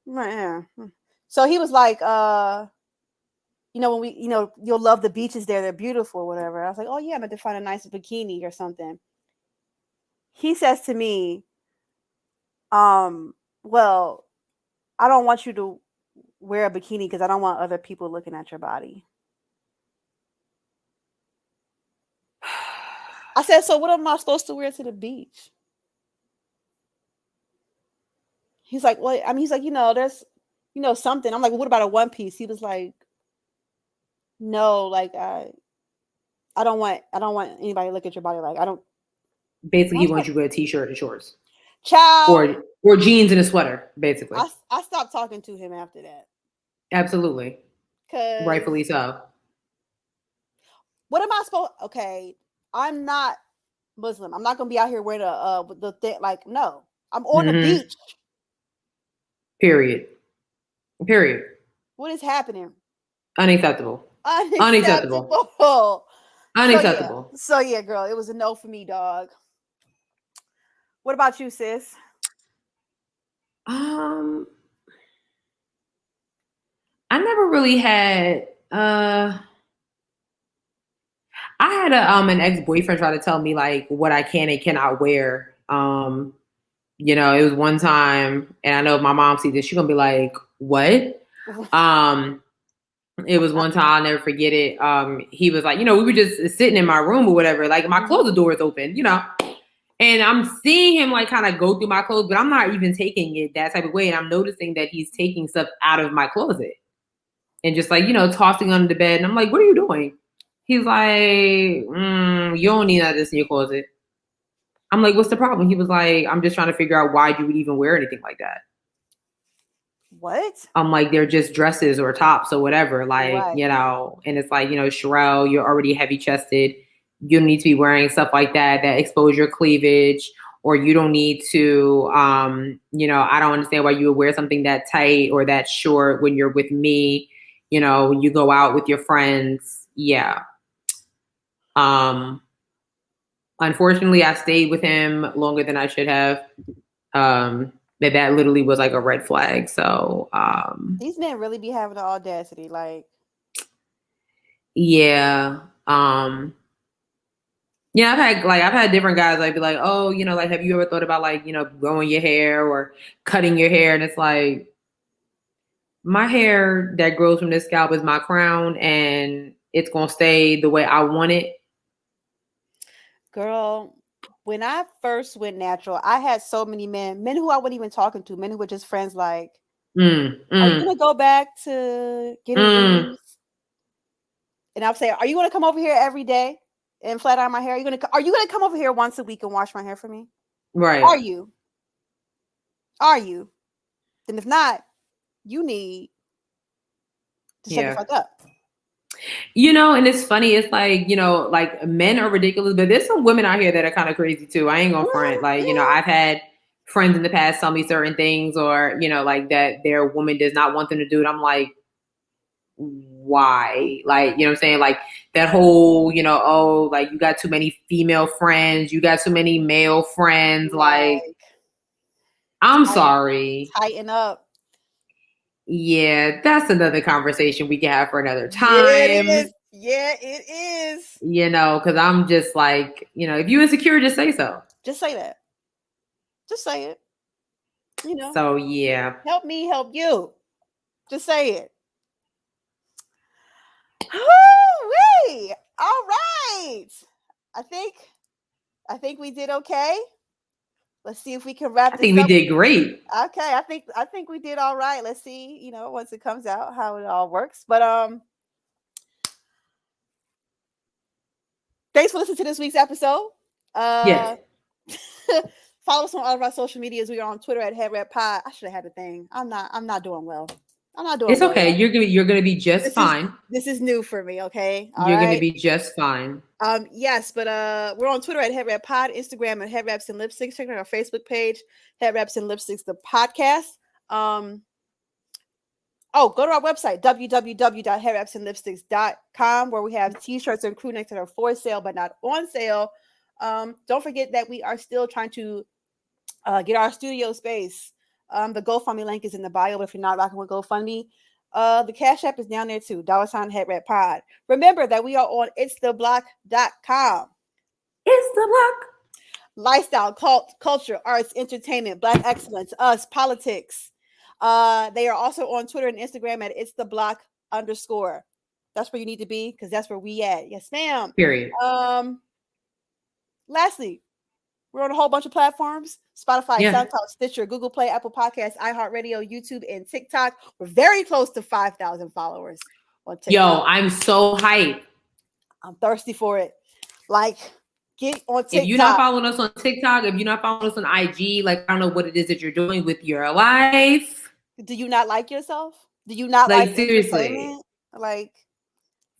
[SPEAKER 1] Yeah. So he was like, when you'll love the beaches there. They're beautiful or whatever. I was like, oh yeah, I'm going to find a nice bikini or something. He says to me, well, I don't want you to wear a bikini because I don't want other people looking at your body. I said, so what am I supposed to wear to the beach? He's like, well, I mean, he's like, there's, something. I'm like, well, what about a one piece? He was like, no, like, I don't want anybody to look at your body. Like, I don't.
[SPEAKER 2] Basically, he wants you to wear a t-shirt and shorts.
[SPEAKER 1] Child.
[SPEAKER 2] Or jeans and a sweater, basically.
[SPEAKER 1] I stopped talking to him after that.
[SPEAKER 2] Absolutely. Rightfully so.
[SPEAKER 1] What am I supposed? Okay, I'm not Muslim. I'm not gonna be out here wearing the thing. Like, no, I'm on the beach.
[SPEAKER 2] Period.
[SPEAKER 1] What is happening?
[SPEAKER 2] Unacceptable.
[SPEAKER 1] Unacceptable. So yeah, girl, it was a no for me, dog. What about you, sis?
[SPEAKER 2] I never really had. I had an ex-boyfriend try to tell me like what I can and cannot wear. It was one time, and I know if my mom sees this, she's gonna be like, "What?" It was one time, I'll never forget it. He was like, we were just sitting in my room or whatever. Like my closet door is open, and I'm seeing him like kind of go through my clothes, but I'm not even taking it that type of way. And I'm noticing that he's taking stuff out of my closet and just like, tossing under the bed. And I'm like, what are you doing? He's like, you don't need none of this in your closet. I'm like, what's the problem? He was like, I'm just trying to figure out why you would even wear anything like that.
[SPEAKER 1] What?
[SPEAKER 2] I'm like, they're just dresses or tops or whatever. Like,
[SPEAKER 1] right.
[SPEAKER 2] And it's like, Sharelle, you're already heavy chested. You don't need to be wearing stuff like that expose your cleavage. or you don't need to, you know, I don't understand why you would wear something that tight or that short when you're with me, you know, when you go out with your friends. Yeah. Unfortunately, I stayed with him longer than I should have. That literally was like a red flag. So
[SPEAKER 1] these men really be having the audacity, like.
[SPEAKER 2] Yeah. Yeah, I've had different guys like be like, oh, you know, like, have you ever thought about like, you know, growing your hair or cutting your hair? And it's like, my hair that grows from this scalp is my crown, and it's gonna stay the way I want it.
[SPEAKER 1] Girl, when I first went natural, I had so many men who I wasn't even talking to, men who were just friends, like, are you gonna go back to getting weaves? And I'll say, are you gonna come over here every day and flat iron my hair? Are you gonna come over here once a week and wash my hair for me?
[SPEAKER 2] Right.
[SPEAKER 1] Are you? Then if not, you need to shut the fuck up.
[SPEAKER 2] You know, and it's funny, it's like, you know, like men are ridiculous, but there's some women out here that are kind of crazy too. I ain't gonna front. Like, you know, I've had friends in the past tell me certain things, or, you know, like that their woman does not want them to do it. I'm like, why? Like, you know what I'm saying? Like that whole, you know, oh, like you got too many female friends, you got too many male friends. Like, I'm sorry.
[SPEAKER 1] Tighten up.
[SPEAKER 2] Yeah, that's another conversation we can have for another time.
[SPEAKER 1] Yeah, it is.
[SPEAKER 2] You know, because I'm just like, you know, if you're insecure, just say so.
[SPEAKER 1] Just say that. Just say it. You know.
[SPEAKER 2] So yeah.
[SPEAKER 1] Help me help you. Just say it. Woo-wee. All right. I think we did okay. Let's see if we can wrap this up.
[SPEAKER 2] I think we did great.
[SPEAKER 1] Okay, I think we did all right. Let's see, you know, once it comes out, how it all works. But thanks for listening to this week's episode.
[SPEAKER 2] Yes.
[SPEAKER 1] Follow us on all of our social medias. We are on Twitter at Headwraps Pod. I should have had a thing. I'm not doing well.
[SPEAKER 2] It's well, okay. You're gonna be just fine.
[SPEAKER 1] This is new for me. Okay.
[SPEAKER 2] You're gonna be just fine.
[SPEAKER 1] Yes, but we're on Twitter at Headwraps Pod, Instagram at Headwraps and Lipsticks. Check out our Facebook page, Headwraps and Lipsticks, the podcast. Go to our website, www.headwrapsandlipsticks.com, where we have t-shirts and crew necks that are for sale but not on sale. Don't forget that we are still trying to get our studio space. The GoFundMe link is in the bio, but if you're not rocking with GoFundMe, the Cash App is down there too, $Headwraps Pod. Remember that we are on itstheblock.com.
[SPEAKER 2] It's the block.
[SPEAKER 1] Lifestyle, culture, arts, entertainment, Black excellence, us, politics. They are also on Twitter and Instagram at itstheblock_. That's where you need to be, because that's where we at. Yes, ma'am.
[SPEAKER 2] Period.
[SPEAKER 1] Lastly, we're on a whole bunch of platforms: Spotify, SoundCloud, Stitcher, Google Play, Apple Podcasts, iHeartRadio, YouTube, and TikTok. We're very close to 5,000 followers on TikTok.
[SPEAKER 2] Yo, I'm so hyped.
[SPEAKER 1] I'm thirsty for it. Like, get on TikTok.
[SPEAKER 2] If you're not following us on TikTok, if you're not following us on IG, like, I don't know what it is that you're doing with your life.
[SPEAKER 1] Do you not like yourself? Do you not
[SPEAKER 2] like seriously?
[SPEAKER 1] Like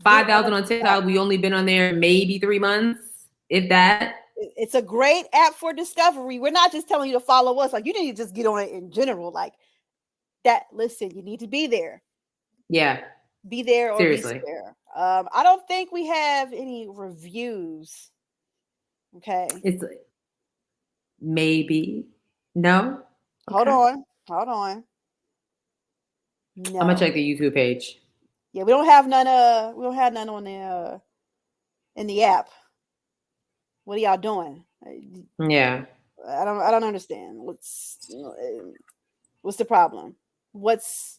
[SPEAKER 2] 5,000 on TikTok. We only been on there maybe 3 months, if that.
[SPEAKER 1] It's a great app for discovery. We're not just telling you to follow us. Like, you need to just get on it in general. Like that. Listen, you need to be there.
[SPEAKER 2] Yeah.
[SPEAKER 1] Be there or
[SPEAKER 2] seriously.
[SPEAKER 1] Be there. I don't think we have any reviews. Okay.
[SPEAKER 2] It's maybe. No.
[SPEAKER 1] Okay. Hold on. No.
[SPEAKER 2] I'm gonna check the YouTube page.
[SPEAKER 1] Yeah, we don't have none on the in the app. What are y'all doing?
[SPEAKER 2] Yeah.
[SPEAKER 1] I don't understand. What's the problem? What's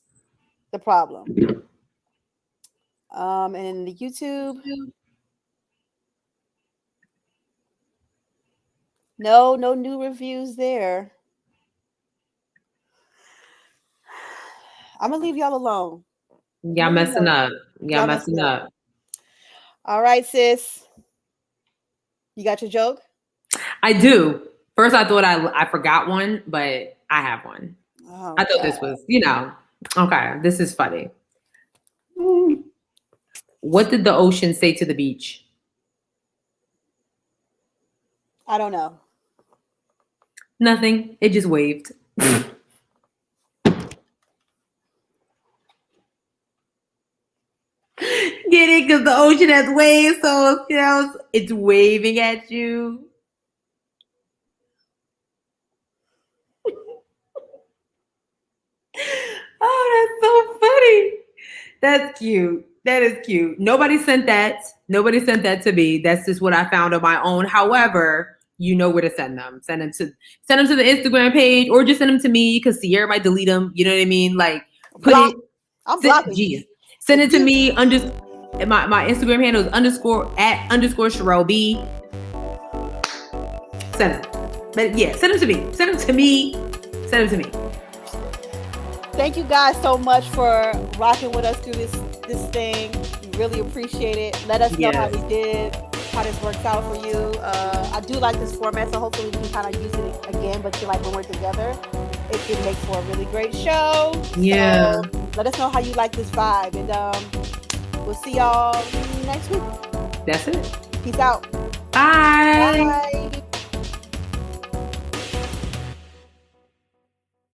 [SPEAKER 1] the problem? And the YouTube. No new reviews there. I'm gonna leave y'all alone.
[SPEAKER 2] Y'all messing up. Y'all messing up.
[SPEAKER 1] All right, sis. You got your joke?
[SPEAKER 2] I do. First, I thought I forgot one, but I have one.
[SPEAKER 1] Oh,
[SPEAKER 2] I thought this was, okay, this is funny. What did the ocean say to the beach?
[SPEAKER 1] I don't know.
[SPEAKER 2] Nothing. It just waved. Get it? Because the ocean has waves, so it's waving at you. Oh, that's so funny. That's cute. That is cute. Nobody sent that. Nobody sent that to me. That's just what I found on my own. However, you know where to send them. Send them to the Instagram page, or just send them to me because Sierra might delete them. You know what I mean? Like
[SPEAKER 1] I'm blocking.
[SPEAKER 2] Geez. Send it to me. My Instagram handle is _@_Sharelle B. Send them. But yeah, send them to me. Send them to me. Send them to me.
[SPEAKER 1] Thank you guys so much for rocking with us through this thing. We really appreciate it. Let us know how we did, how this works out for you. I do like this format, so hopefully we can kind of use it again, but feel like when we're together, it can make for a really great show.
[SPEAKER 2] Yeah.
[SPEAKER 1] So let us know how you like this vibe, and we'll see y'all next week.
[SPEAKER 2] That's it.
[SPEAKER 1] Peace out.
[SPEAKER 2] Bye.
[SPEAKER 1] Bye.